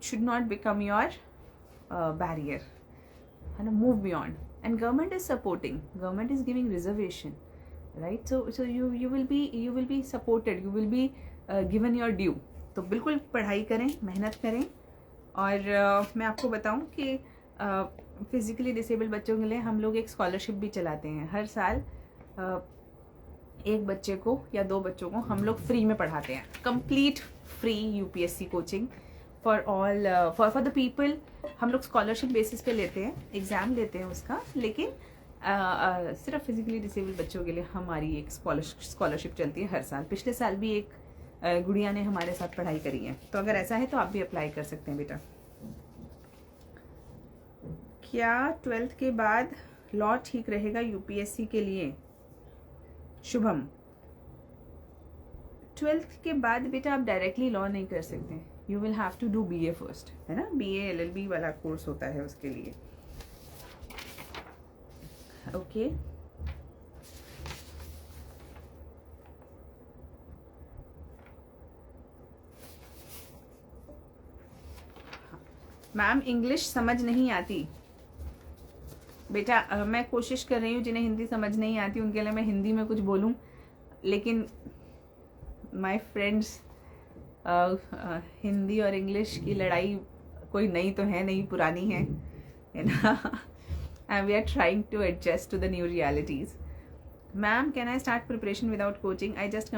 [SPEAKER 2] should not become your barrier, है ना, move beyond, and government is supporting, government is giving reservation, right, so you will be supported, you will be given your due। तो बिल्कुल पढ़ाई करें, मेहनत करें। और मैं आपको बताऊं कि फिजिकली डिसेबल्ड बच्चों के लिए हम लोग एक स्कॉलरशिप भी चलाते हैं। हर साल एक बच्चे को या 2 बच्चों को हम लोग फ्री में पढ़ाते हैं, complete free UPSC coaching for all for the people. हम लोग स्कॉलरशिप बेसिस पे लेते हैं, एग्ज़ाम लेते हैं उसका, लेकिन सिर्फ फिजिकली डिसेबल्ड बच्चों के लिए हमारी एक स्कॉलरशिप चलती है हर साल। पिछले साल भी एक गुड़िया ने हमारे साथ पढ़ाई करी है, तो अगर ऐसा है तो आप भी अप्लाई कर सकते हैं बेटा। क्या 12th के बाद लॉ ठीक रहेगा यूपीएससी के लिए, शुभम? 12th के बाद बेटा आप डायरेक्टली लॉ नहीं कर सकते, you will have to do BA first, है ना। बीए एलएलबी वाला कोर्स होता है उसके लिए। ओके मैम, इंग्लिश समझ नहीं आती बेटा। मैं कोशिश कर रही हूँ, जिन्हें हिंदी समझ नहीं आती उनके लिए मैं हिंदी में कुछ बोलूँ, लेकिन माय फ्रेंड्स, हिंदी और इंग्लिश की लड़ाई कोई नई तो है नहीं, पुरानी है ना। And we are trying to adjust to the new realities. Ma'am, can I start preparation without coaching? I just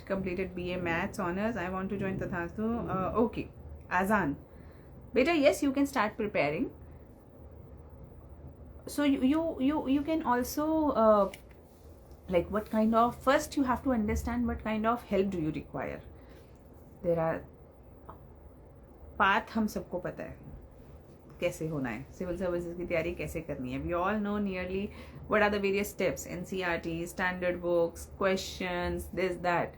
[SPEAKER 2] completed BA Maths Honours. I want to join Tathastu. Okay, Azan. Beta, yes, you can start preparing. So you can also like what kind of, first you have to understand what kind of help do you require. There are path हम सबको पता है, कैसे होना है, civil services की तैयारी कैसे करनी है. We all know nearly what are the various steps, NCERT, standard books, questions, this, that.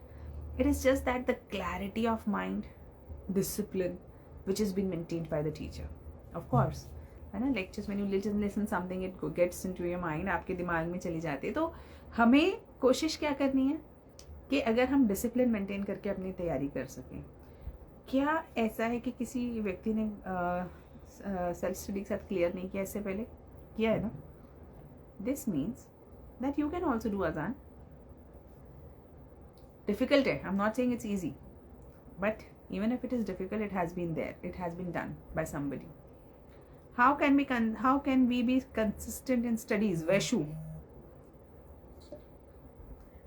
[SPEAKER 2] It is just that the clarity of mind, discipline, which has been maintained by the teacher. Of course, है ना, lectures, when you listen something, it gets into your mind, आपके दिमाग में चली जाती है. तो हमें कोशिश क्या करनी है कि अगर हम डिसिप्लिन मेंटेन करके अपनी तैयारी कर सकें. क्या ऐसा है कि किसी व्यक्ति ने सेल्फ स्टडी के साथ क्लियर नहीं किया इससे पहले? किया है ना. This means that you can also do Azan. Difficult है, I'm not saying it's easy, but even if it is difficult, it has been there, it has been done by somebody. How can we be consistent in studies? Vaishu.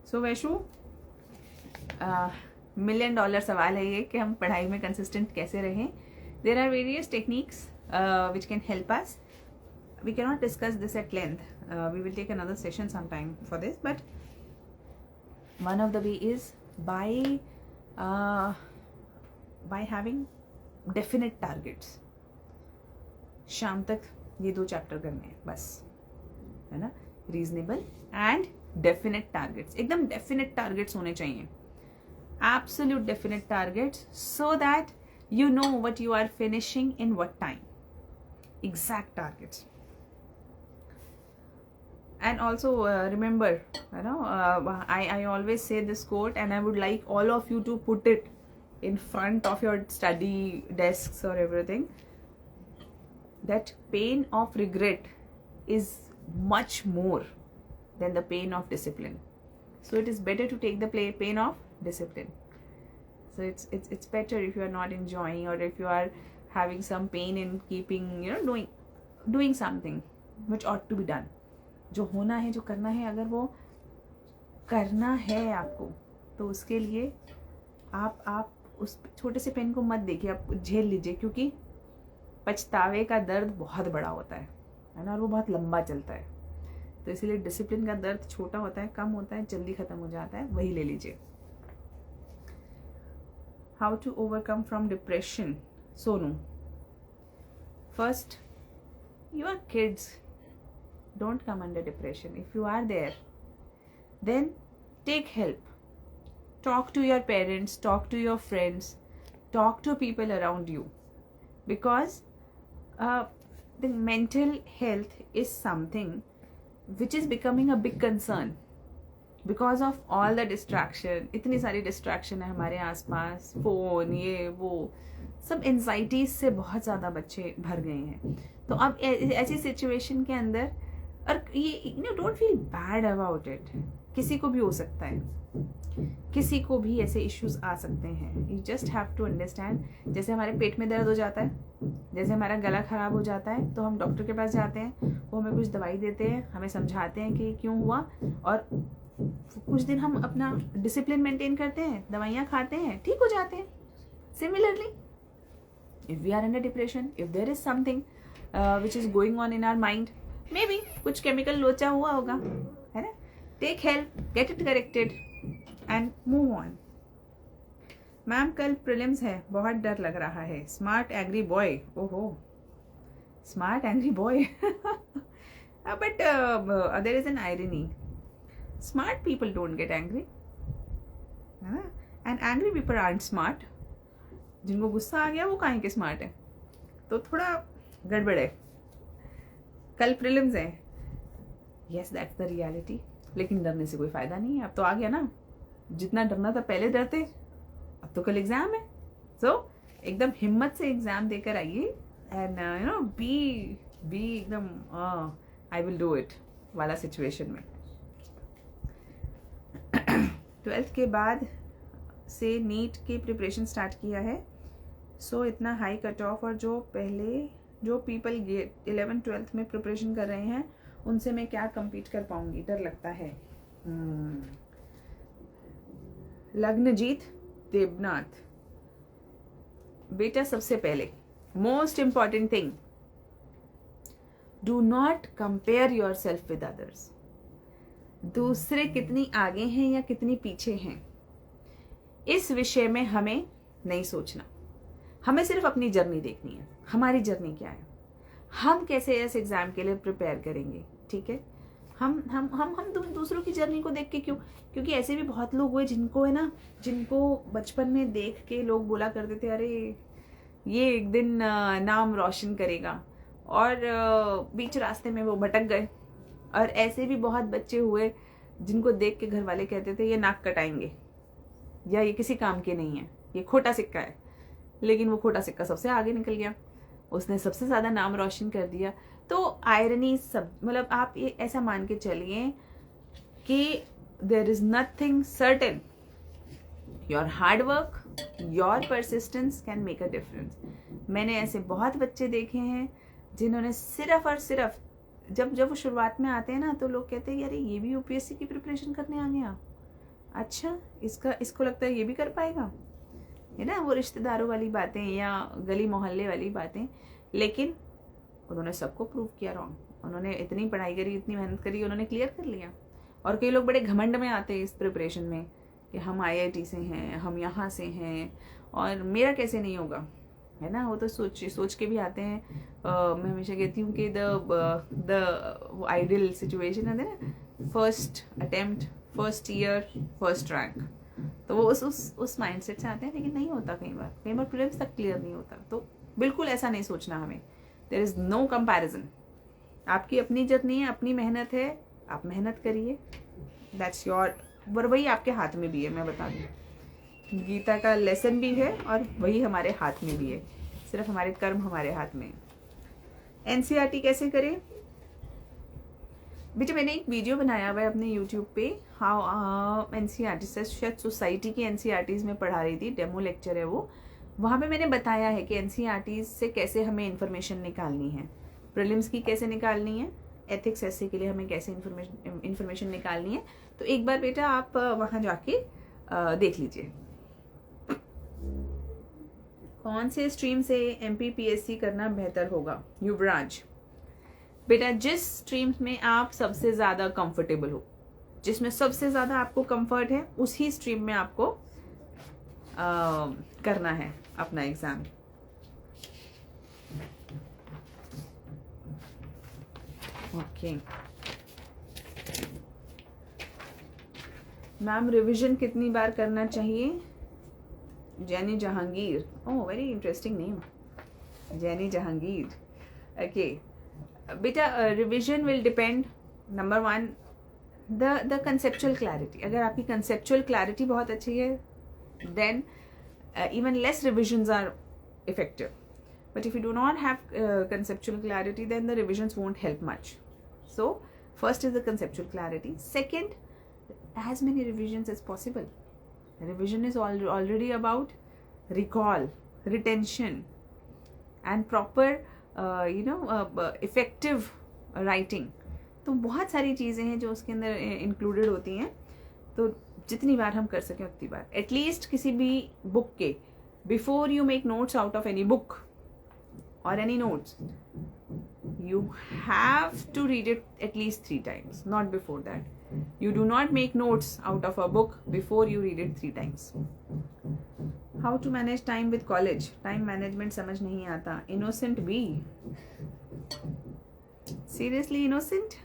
[SPEAKER 2] So Vaishu, $1 million सवाल है ये कि हम पढ़ाई में consistent कैसे रहें. There are various techniques which can help us. We cannot discuss this at length. We will take another session sometime for this, but one of the way is by having definite targets. शाम तक ये 2 chapter करने हैं बस, है ना. Reasonable and definite targets, एकदम definite targets होने चाहिए. Absolute definite targets, so that you know what you are finishing in what time. Exact targets. And also remember, you know, I always say this quote, and I would like all of you to put it in front of your study desks or everything, that pain of regret is much more than the pain of discipline. So it is better to take the pain of discipline. So it's better if you are not enjoying, or if you are having some pain in keeping, you know, doing something which ought to be done. जो होना है, जो करना है, अगर वो करना है आपको, तो उसके लिए आप उस छोटे से पेन को मत देखिए, आप झेल लीजिए, क्योंकि पछतावे का दर्द बहुत बड़ा होता है ना, और वो बहुत लंबा चलता है. तो इसीलिए डिसिप्लिन का दर्द छोटा होता है, कम होता है, जल्दी खत्म हो जाता है, वही ले लीजिए. How to overcome from depression? Sonu. First, you are kids. Don't come under depression. If you are there, then take help. Talk to your parents, talk to your friends, talk to people around you. Because the mental health is something which is becoming a big concern. Because of all the distraction, इतनी सारी distraction है हमारे आसपास, phone, ये वो, सब anxieties से बहुत ज़्यादा बच्चे भर गए हैं. तो अब ऐसी सिचुएशन के अंदर, और ये don't feel bad about it. किसी को भी हो सकता है, किसी को भी ऐसे इश्यूज आ सकते हैं. You just have to understand. जैसे हमारे पेट में दर्द हो जाता है, जैसे हमारा गला खराब हो जाता है, तो हम डॉक्टर के पास जाते हैं, वो हमें कुछ दवाई देते हैं, हमें समझाते हैं कि क्यों हुआ, और कुछ दिन हम अपना डिसिप्लिन मेंटेन करते हैं, दवाइयाँ खाते हैं, ठीक हो जाते हैं. Similarly, if we are under depression, if there is something which is going on in our mind, may be कुछ केमिकल लोचा हुआ होगा, है ना. Take help, get it corrected and move on. Ma'am कल प्रीलिम्स है, बहुत डर लग रहा है. Smart angry boy. ओहो, smart angry boy. But there is an irony. Smart people don't get angry, and angry people aren't smart. जिनको गुस्सा आ गया वो काहे के स्मार्ट है, तो थोड़ा गड़बड़ है. कल प्रीलिम्स है, yes that's the reality, लेकिन डरने से कोई फायदा नहीं है. अब तो आ गया ना, जितना डरना था पहले डरते, अब तो कल एग्जाम है. so, एकदम हिम्मत से एग्जाम देकर आइए, एंड यू नो बी एकदम आई विल डू इट वाला सिचुएशन में. 12th के बाद से नीट की प्रिपरेशन स्टार्ट किया है. सो इतना हाई कट ऑफ, और जो पीपल 11th 12th में प्रिपरेशन कर रहे हैं, उनसे मैं क्या compete कर पाऊंगी, डर लगता है. लग्नजीत देवनाथ, बेटा सबसे पहले most important thing, do not compare your self with others. दूसरे कितनी आगे हैं या कितनी पीछे हैं, इस विषय में हमें नहीं सोचना. हमें सिर्फ अपनी जर्नी देखनी है. हमारी जर्नी क्या है, हम कैसे इस एग्जाम के लिए प्रिपेयर करेंगे, ठीक है। हम दूसरों की जर्नी को देख के क्यों, क्योंकि ऐसे भी बहुत लोग हुए जिनको है ना, जिनको बचपन में देख के लोग बोला करते थे अरे ये एक दिन नाम रोशन करेगा, और बीच रास्ते में वो भटक गए। और ऐसे भी बहुत बच्चे हुए जिनको देख के घर वाले कहते थे ये नाक कटाएंगे, या ये किसी काम के नहीं है, ये खोटा सिक्का है। लेकिन वो खोटा सिक्का सबसे आगे निकल गया, उसने सबसे ज़्यादा नाम रोशन कर दिया। तो आयरनी सब, मतलब आप ये ऐसा मान के चलिए कि there is nothing certain, your hard work, your persistence can make a difference. मैंने ऐसे बहुत बच्चे देखे हैं जिन्होंने सिर्फ और सिर्फ, जब वो शुरुआत में आते हैं ना तो लोग कहते हैं अरे ये भी यूपीएससी की प्रिपरेशन करने आ गया, अच्छा इसको लगता है ये भी कर पाएगा, है ना, वो रिश्तेदारों वाली बातें या गली मोहल्ले वाली बातें। लेकिन उन्होंने सबको प्रूव किया रॉन्ग। उन्होंने इतनी पढ़ाई करी, इतनी मेहनत करी, उन्होंने क्लियर कर लिया। और कई लोग बड़े घमंड में आते हैं इस प्रिपरेशन में कि हम आईआईटी से हैं, हम यहाँ से हैं और मेरा कैसे नहीं होगा, है ना। वो तो सोच के भी आते हैं। मैं हमेशा कहती हूँ कि द आइडियल सिचुएशन है ना, first attempt, first year, first rank. तो वो उस माइंडसेट से आते हैं, लेकिन नहीं होता कई बार प्रीलिम्स तक क्लियर नहीं होता। तो बिल्कुल ऐसा नहीं सोचना हमें। There is no comparison. आपकी अपनी जर्नी है, अपनी मेहनत है, आप मेहनत करिए, दैट्स योर। पर वही आपके हाथ में भी है, मैं बता दूँ, गीता का लेसन भी है और वही हमारे हाथ में भी है, सिर्फ हमारे कर्म हमारे हाथ में। एनसीईआरटी कैसे करें बेटा, मैंने एक वीडियो बनाया हुआ है अपने यूट्यूब पे, हाउ एनसीईआरटी से, शायद सोसाइटी की एनसीईआरटीज में पढ़ा रही थी, डेमो लेक्चर है वो। वहाँ पे मैंने बताया है कि एनसीईआरटी से कैसे हमें इन्फॉर्मेशन निकालनी है, प्रीलिम्स की कैसे निकालनी है, एथिक्स एसए के लिए हमें कैसे इन्फॉर्मेशन निकालनी है। तो एक बार बेटा आप वहाँ जाके देख लीजिए। कौन से स्ट्रीम से एमपीपीएससी करना बेहतर होगा? युवराज बेटा, जिस स्ट्रीम में आप सबसे ज़्यादा कंफर्टेबल हो, जिसमें सबसे ज़्यादा आपको कंफर्ट है, उसी स्ट्रीम में आपको करना है अपना एग्ज़ाम। ओके मैम, रिवीजन कितनी बार करना चाहिए? Jaini Jahangir, oh very interesting name, Jaini Jahangir. Okay बेटा, revision will depend, number one the conceptual clarity. अगर आपकी कंसेप्चुअल क्लैरिटी बहुत अच्छी है, then even less revisions are effective. But if you do not have conceptual clarity, then the revisions won't help much. So first is the conceptual clarity. Second, as many revisions as possible. Revision is already about recall, retention, and proper effective writing. तो बहुत सारी चीज़ें हैं जो उसके अंदर included होती हैं। तो जितनी बार हम कर सकें उतनी बार, एटलीस्ट किसी भी बुक के, before you make notes out of any book और any notes, you have to read it at least 3 times, not before that. You do not make notes out of a book before you read it 3 times. How to manage time with college? Time management समझ नहीं आता। Innocent भी, seriously innocent?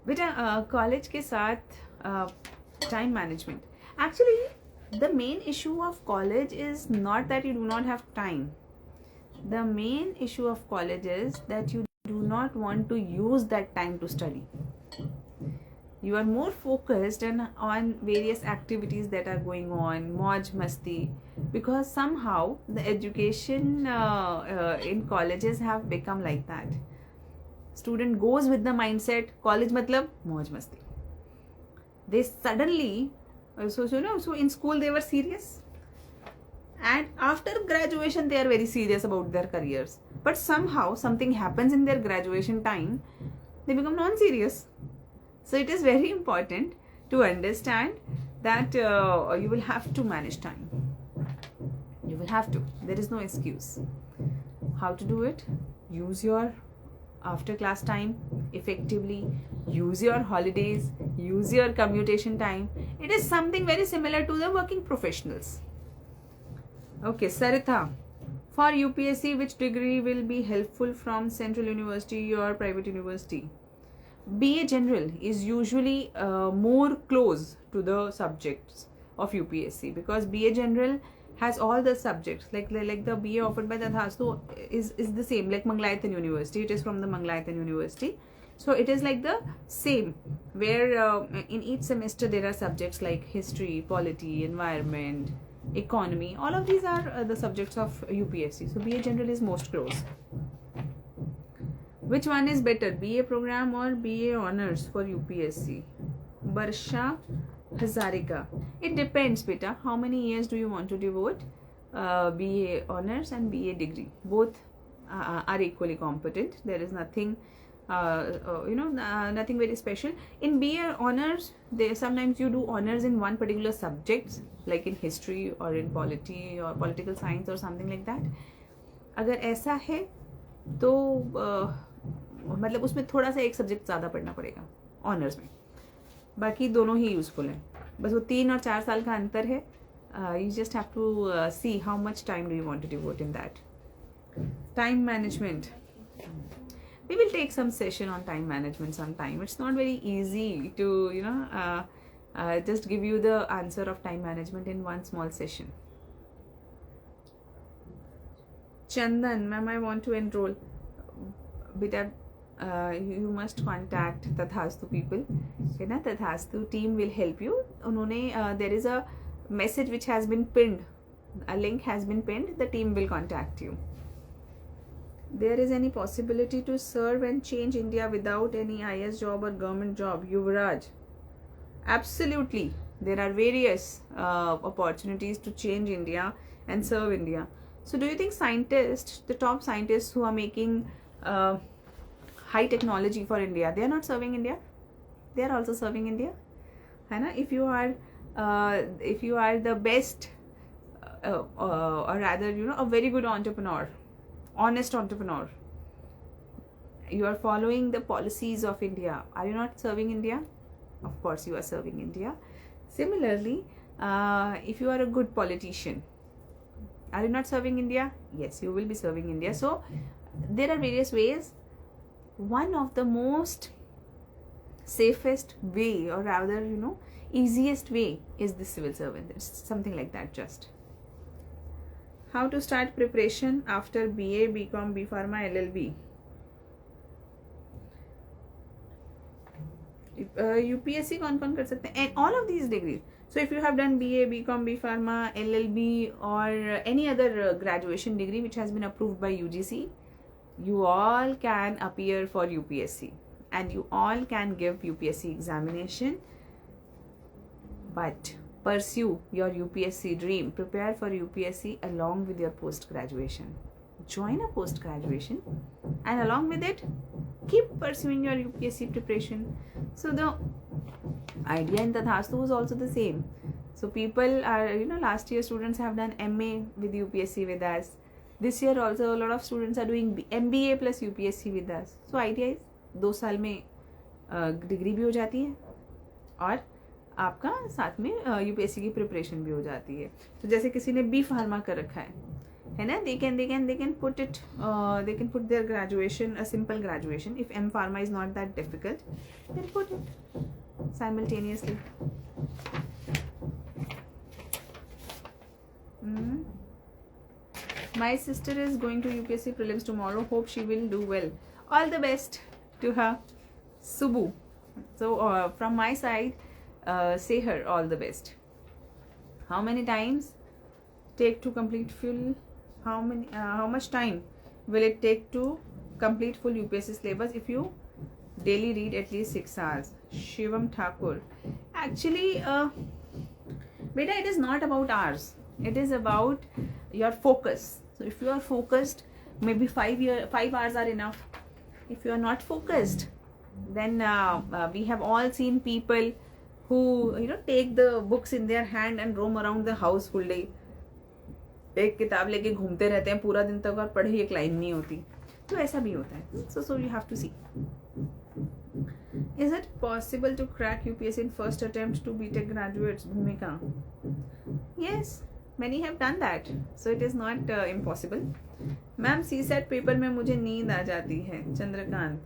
[SPEAKER 2] बेटा, college के साथ time management, actually the main issue of college is not that you do not have time. The main issue of college is that you do not want to use that time to study. You are more focused on various activities that are going on, mauj masti, because somehow the education in colleges have become like that. Student goes with the mindset college matlab mauj masti. They suddenly so in school they were serious, and after graduation they are very serious about their careers, but somehow something happens in their graduation time, they become non-serious. So it is very important to understand that you will have to manage time. You will have to, there is no excuse. How to do it? Use your after class time effectively, use your holidays, use your commutation time. It is something very similar to the working professionals. Okay, Saritha. For UPSC, which degree will be helpful from Central University or private university? BA General is usually more close to the subjects of UPSC because BA General has all the subjects like the BA offered by Tadhastu is the same like Mangalayatan University. It is from the Mangalayatan University, so it is like the same where in each semester there are subjects like history, polity, environment, economy. All of these are the subjects of UPSC. So BA General is most close. Which one is better, BA program or BA honors for UPSC? Barsha Hazarika. It depends, beta. How many years do you want to devote? BA honors and BA degree. Both are equally competent. There is nothing, nothing very special. In BA honors, sometimes you do honors in one particular subject, like in history or in polity or political science or something like that. अगर ऐसा है तो मतलब उसमें थोड़ा सा एक subject ज़्यादा पढ़ना पड़ेगा ऑनर्स में, बाकी दोनों ही यूज़फुल हैं. बस वो 3 और 4 साल का अंतर है. You just have to see how much time do you want to devote in that. Time management. We will take some session on time management sometime. It's not very easy to just give you the answer of time management in one small session. Chandan, ma'am, I want to enroll. Beta, you must contact Tathastu people. Okay, na? Tathastu team will help you. There is a message which has been pinned. A link has been pinned. The team will contact you. There is any possibility to serve and change India without any IS job or government job? Yuvraj. Absolutely. There are various opportunities to change India and serve India. So do you think scientists, the top scientists who are making high technology for India, they are not serving India? They are also serving India. है ना? If you are the best or rather a very good entrepreneur, honest entrepreneur, you are following the policies of India, are you not serving India? Of course you are serving India. Similarly, if you are a good politician, are you not serving India? Yes, you will be serving India. So there are various ways. One of the most safest way, or rather easiest way, is the civil servant. It's something like that. Just how to start preparation after BA, BCom, B Pharma, LLB. UPSC कौन कर सकते हैं? All of these degrees. So if you have done BA, BCom, B Pharma, LLB, or any other graduation degree which has been approved by UGC, you all can appear for UPSC and you all can give UPSC examination. But pursue your UPSC dream. Prepare for UPSC along with your post-graduation. Join a post-graduation and along with it, keep pursuing your UPSC preparation. So the idea in Tathastu was also the same. So people are, last year students have done MA with UPSC with us. This year also a lot of students are doing MBA plus UPSC with us. So idea is 2 साल में degree भी हो जाती है और आपका साथ में यूपीएससी की प्रिपरेशन भी हो जाती है. तो जैसे किसी ने बी फार्मा कर रखा है ना, they can put their graduation, a simple graduation. If M Pharma is not that difficult, then put it simultaneously. My sister is going to UPSC prelims tomorrow. Hope she will do well. All the best to her, Subbu. So from my side, say her all the best. How many times take to complete full? How much time will it take to complete full UPSC syllabus if you daily read at least 6 hours? Shivam Thakur. Actually, beta, it is not about hours. It is about your focus. So if you are focused, maybe 5 hours are enough. If you are not focused, then we have all seen people who take the books in their hand and roam around the house full day. एक किताब लेके घूमते रहते हैं पूरा दिन तक और पढ़ी एक लाइन नहीं होती. तो ऐसा भी होता है. So you have to see. Is it possible to crack UPSC in first attempt to BTech graduates? Bhumika. Yes, many have done that, so it is not impossible. Ma'am CSAT paper में मुझे नींद आ जाती है, चंद्रकांत।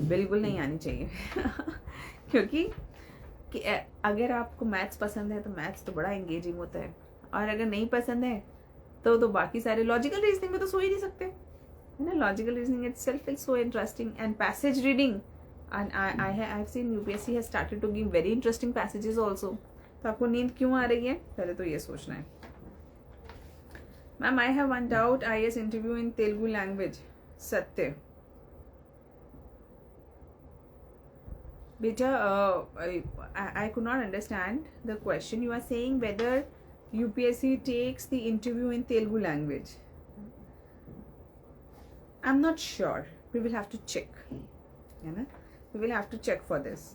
[SPEAKER 2] बिल्कुल नहीं आनी चाहिए क्योंकि अगर आपको मैथ्स पसंद है तो मैथ्स तो बड़ा एंगेजिंग होता है, और अगर नहीं पसंद है तो बाकी सारे लॉजिकल रीजनिंग में तो सो ही नहीं सकते है ना। Logical reasoning itself is so interesting, and passage reading, and I have seen UPSC has started to give very interesting passages also. तो आपको नींद क्यों आ रही है, पहले तो ये सोचना है। Ma'am I have one doubt, IAS interview in Telugu language, सत्य। Beta, I could not understand the question. You are saying whether UPSC takes the interview in Telugu language. I'm not sure. We will have to check. You know? We will have to check for this.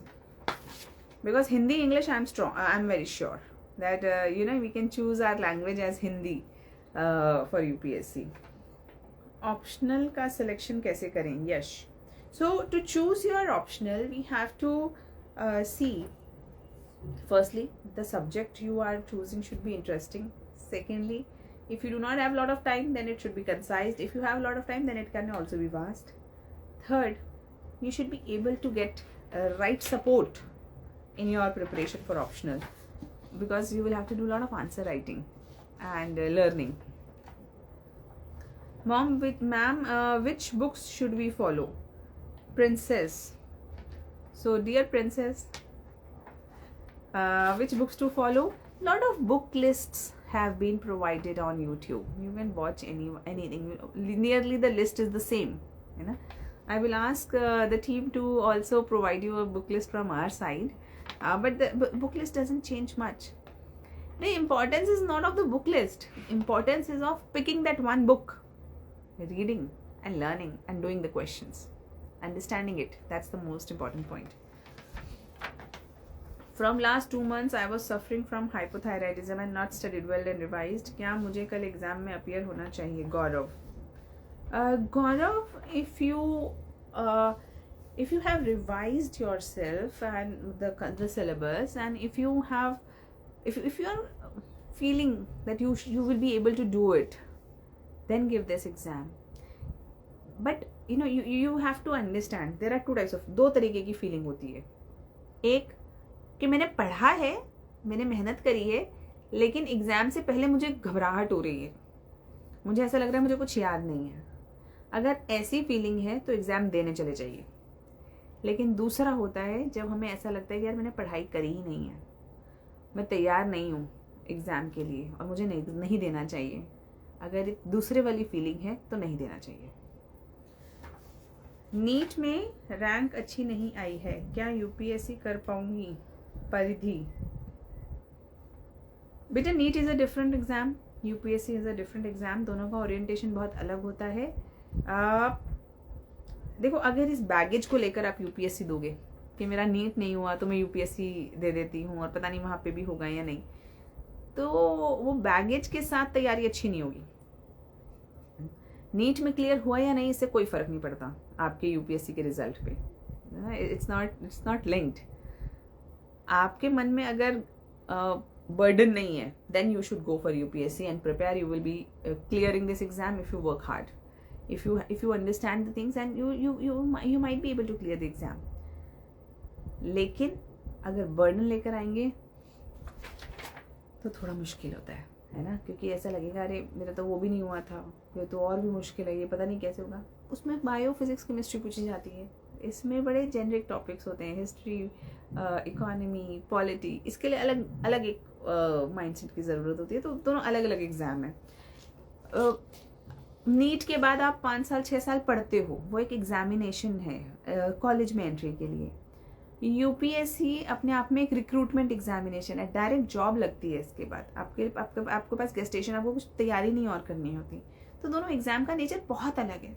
[SPEAKER 2] Because Hindi, English, I'm strong. I'm very sure that we can choose our language as Hindi for UPSC. Optional का selection कैसे करें? Yes. So to choose your optional, we have to see, firstly, the subject you are choosing should be interesting. Secondly, if you do not have a lot of time, then it should be concise. If you have a lot of time, then it can also be vast. Third, you should be able to get right support in your preparation for optional, because you will have to do a lot of answer writing and learning. Mom, which books should we follow? Princess. So dear princess, which books to follow? Lot of book lists have been provided on YouTube. You can watch anything. Nearly the list is the same, you know. I will ask the team to also provide you a book list from our side, but the book list doesn't change much. The importance is not of the book list. Importance is of picking that one book, reading and learning and doing the questions, understanding it. That's the most important point. From last 2 months I was suffering from hypothyroidism and not studied well and revised. क्या मुझे कल exam में appear होना चाहिए? गौरव, if you have revised yourself and the syllabus, and if you are feeling that you will be able to do it, then give this exam. But you have to understand there are two types of, दो तरीके की feeling होती है। एक कि मैंने पढ़ा है, मैंने मेहनत करी है, लेकिन एग्जाम से पहले मुझे घबराहट हो रही है, मुझे ऐसा लग रहा है मुझे कुछ याद नहीं है। अगर ऐसी फीलिंग है तो एग्जाम देने चले जाइए। लेकिन दूसरा होता है जब हमें ऐसा लगता है कि यार मैंने पढ़ाई करी ही नहीं है, मैं तैयार नहीं हूँ एग्जाम के लिए और मुझे नहीं देना चाहिए। अगर दूसरे वाली फीलिंग है तो नहीं देना चाहिए। नीट में रैंक अच्छी नहीं आई है, क्या यूपीएससी कर पाऊंगी? परिधि, बेटा NEET is a different exam, UPSC is a different exam, दोनों का ओरिएंटेशन बहुत अलग होता है। देखो, अगर इस बैगेज को लेकर आप यूपीएससी दोगे कि मेरा नीट नहीं हुआ तो मैं यूपीएससी दे देती हूँ और पता नहीं वहाँ पे भी होगा या नहीं, तो वो बैगेज के साथ तैयारी अच्छी नहीं होगी। नीट में क्लियर हुआ या नहीं इससे कोई फर्क नहीं पड़ता आपके यूपीएससी के रिजल्ट पे। It's not linked. आपके मन में अगर burden नहीं है, then you should go for UPSC and prepare. You will be clearing this exam if you work hard. If you understand the things, and you might be able to clear the exam. लेकिन अगर burden लेकर आएंगे तो थोड़ा मुश्किल होता है ना, क्योंकि ऐसा लगेगा अरे मेरा तो वो भी नहीं हुआ था, ये तो और भी मुश्किल है, ये पता नहीं कैसे होगा। उसमें बायो, फिजिक्स, केमिस्ट्री पूछी जाती है, इसमें बड़े जेनरिक टॉपिक्स होते हैं, हिस्ट्री, इकोनॉमी, पॉलिटी, इसके लिए अलग अलग एक माइंडसेट की ज़रूरत होती है। तो दोनों अलग अलग एग्ज़ाम है। नीट के बाद आप 5 साल 6 साल पढ़ते हो, वो एक एग्जामिनेशन है कॉलेज में एंट्री के लिए। यूपीएससी अपने आप में एक रिक्रूटमेंट एग्जामिनेशन है, डायरेक्ट जॉब लगती है इसके बाद। आपके पास गेस्टेशन, आपको कुछ तैयारी नहीं और करनी होती। तो दोनों एग्जाम का नेचर बहुत अलग है।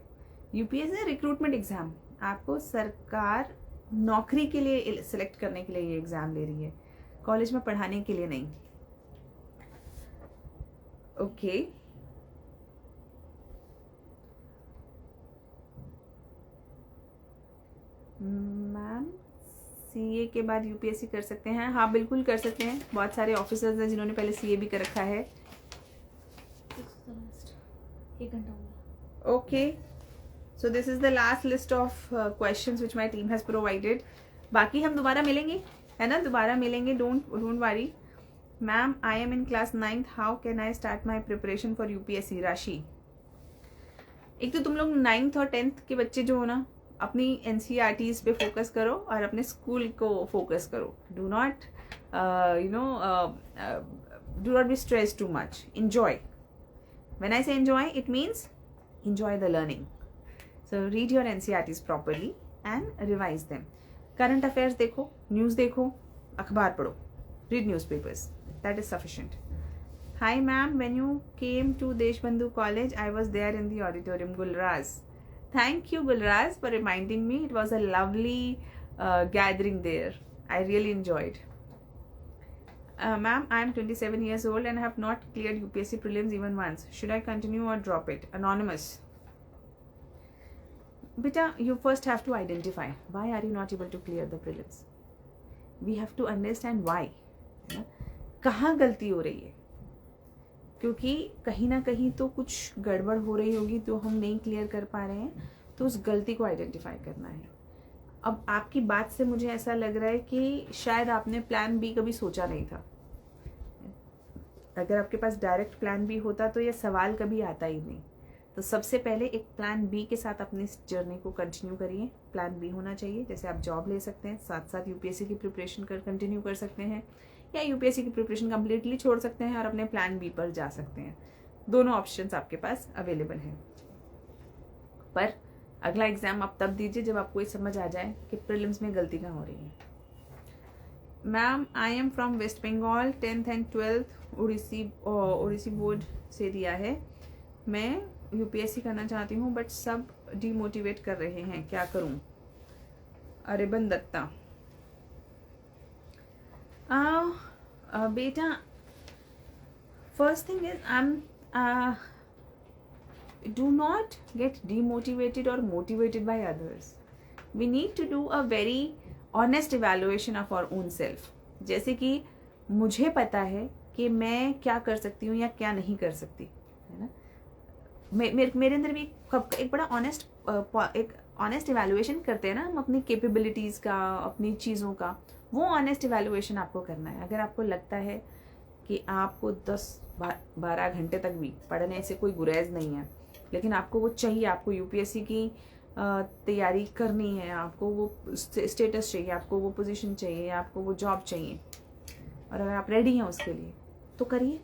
[SPEAKER 2] यूपीएससी रिक्रूटमेंट एग्जाम, आपको सरकार नौकरी के लिए सिलेक्ट करने के लिए ये एग्जाम ले रही है, कॉलेज में पढ़ाने के लिए नहीं। ओके, मैम CA के बाद UPSC कर सकते हैं? हाँ बिल्कुल कर सकते हैं. बहुत सारे ऑफिसर्स हैं जिन्होंने पहले CA भी कर रखा है.
[SPEAKER 1] एक घंटा हो गया.
[SPEAKER 2] Okay. So this is the last list of questions which my team has provided. बाकी हम दोबारा मिलेंगे, है ना? दोबारा मिलेंगे. Don't worry. Ma'am, I am in class 9th. How can I start my preparation for UPSC? राशि. एक तो तुम लोग 9th और 10th के बच्चे जो हो ना, अपनी NCERTs पे फोकस करो और अपने स्कूल को फोकस करो. Do not be stress too much. enjoy. When I say enjoy, it means enjoy the learning. So read your NCERTs properly and revise them. Current affairs देखो, news देखो, अखबार पढ़ो. Read newspapers. That is sufficient. Hi ma'am, when you came to Deshbandhu College, I was there in the auditorium. Gulraz. Thank you Gulraz for reminding me. It was a lovely gathering there. I really enjoyed. Ma'am, I am 27 years old and have not cleared UPSC prelims even once. Should I continue or drop it? Anonymous. Beta, you first have to identify why are you not able to clear the prelims. We have to understand why. कहाँ गलती हो रही है, क्योंकि कहीं ना कहीं तो कुछ गड़बड़ हो रही होगी तो हम नहीं क्लियर कर पा रहे हैं. तो उस गलती को आइडेंटिफाई करना है. अब आपकी बात से मुझे ऐसा लग रहा है कि शायद आपने प्लान बी कभी सोचा नहीं था. अगर आपके पास डायरेक्ट प्लान बी होता तो ये सवाल कभी आता ही नहीं. तो सबसे पहले एक प्लान बी के साथ अपनी इस जर्नी को कंटिन्यू करिए. प्लान बी होना चाहिए. जैसे आप जॉब ले सकते हैं, साथ साथ यूपीएससी की प्रिपरेशन कंटिन्यू कर सकते हैं, या यूपीएससी की प्रिपरेशन कम्प्लीटली छोड़ सकते हैं और अपने प्लान बी पर जा सकते हैं. दोनों ऑप्शंस आपके पास अवेलेबल हैं. पर अगला एग्जाम आप तब दीजिए जब आपको ये समझ आ जाए कि प्रीलिम्स में गलती कहाँ हो रही है. Ma'am, I am from West Bengal. 10th and 12th Odisha board से दिया है. मैं यूपीएससी करना चाहती हूँ बट सब डीमोटिवेट कर रहे हैं, क्या करूँ? अरिबन दत्ता. बेटा, first thing is do not get demotivated or motivated by others. We need to do a very honest evaluation of our own self. जैसे कि मुझे पता है कि मैं क्या कर सकती हूँ या क्या नहीं कर सकती, है ना? मेरे अंदर भी एक बड़ा ऑनेस्ट इवैल्यूएशन करते हैं ना हम अपनी कैपेबिलिटीज़ का, अपनी चीज़ों का. वो ऑनेस्ट इवैल्यूएशन आपको करना है. अगर आपको लगता है कि आपको 10-12 घंटे तक भी पढ़ने से कोई गुरेज नहीं है, लेकिन आपको वो चाहिए, आपको यूपीएससी की तैयारी करनी है, आपको वो स्टेटस चाहिए, आपको वो पोजीशन चाहिए, आपको वो जॉब चाहिए, और अगर आप रेडी हैं उसके लिए तो करिए,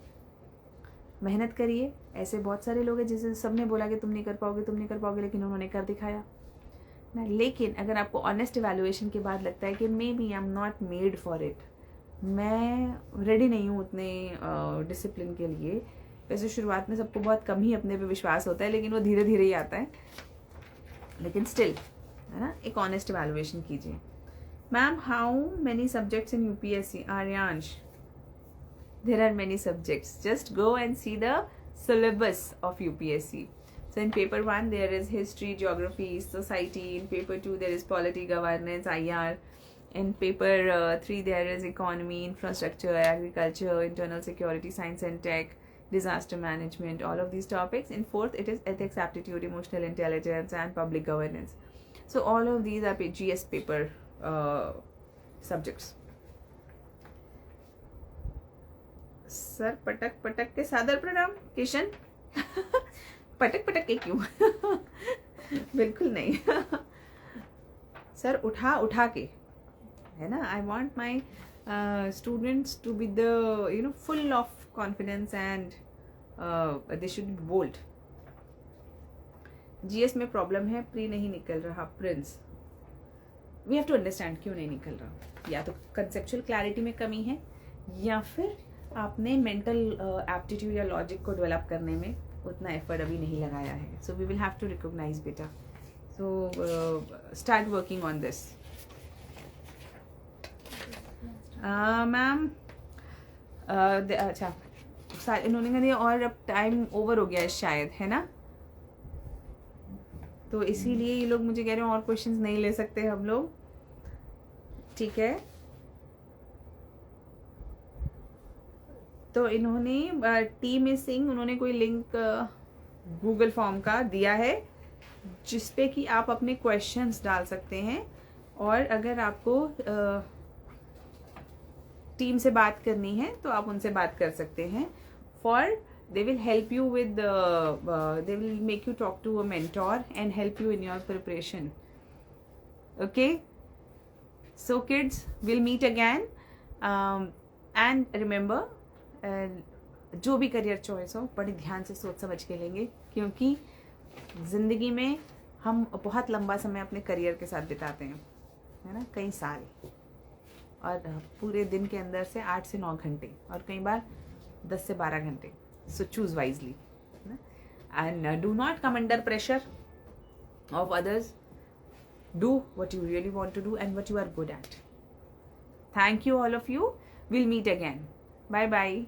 [SPEAKER 2] मेहनत करिए. ऐसे बहुत सारे लोग हैं जिसे सबने बोला कि तुम नहीं कर पाओगे, लेकिन उन्होंने कर दिखाया ना. लेकिन अगर आपको ऑनेस्ट इवैल्यूएशन के बाद लगता है कि maybe I am not made for it, मैं रेडी नहीं हूँ उतने डिसिप्लिन के लिए. वैसे शुरुआत में सबको बहुत कम ही अपने पे विश्वास होता है, लेकिन वो धीरे धीरे ही आता है. लेकिन स्टिल, है ना, एक ऑनेस्ट इवैल्यूएशन कीजिए. Ma'am, how many subjects in UPSC? Aryansh, there are many subjects. Just go and see the syllabus of UPSC. So in paper 1 there is history, geography, society. In paper 2 there is polity, governance, IR. In paper 3 there is economy, infrastructure, agriculture, internal security, science and tech, disaster management, all of these topics. In 4th it is ethics, aptitude, emotional intelligence and public governance. So all of these are GS paper subjects. Sir, पटक पटक के सादर प्रणाम. किशन, पटक पटक के क्यों? बिल्कुल नहीं. सर, उठा उठा के, है ना. I want my students to be the full of confidence and they should be bold. GS में प्रॉब्लम है, प्री नहीं निकल रहा. Prince, we have to understand क्यों नहीं निकल रहा. या तो कंसेप्चुअल क्लैरिटी में कमी है, या फिर आपने मेंटल एप्टीट्यूड या लॉजिक को डेवलप करने में उतना एफर्ट अभी नहीं लगाया है. So we will have to recognise बेटा. So start working on this. Ma'am, अच्छा, इन्होंने कहा और अब टाइम ओवर हो गया है शायद, है ना, तो इसीलिए ये लोग मुझे कह रहे हैं और क्वेश्चंस नहीं ले सकते हम लोग. ठीक है, तो इन्होंने टीम इज सिंह, उन्होंने कोई लिंक गूगल फॉर्म का दिया है जिसपे कि आप अपने क्वेश्चंस डाल सकते हैं, और अगर आपको टीम से बात करनी है तो आप उनसे बात कर सकते हैं. For they will help you with they will make you talk to a mentor and help you in your preparation. Okay, so kids, we'll meet again, and remember, जो भी करियर चॉइस हो बड़े ध्यान से सोच समझ के लेंगे, क्योंकि ज़िंदगी में हम बहुत लंबा समय अपने करियर के साथ बिताते हैं, है ना, कई साल, और पूरे दिन के अंदर से 8 से 9 घंटे, और कई बार 10 से 12 घंटे. So choose wisely, and do not come under pressure of others. Do what you really want to do and what you are good at. Thank you all of you. We'll meet again. Bye bye.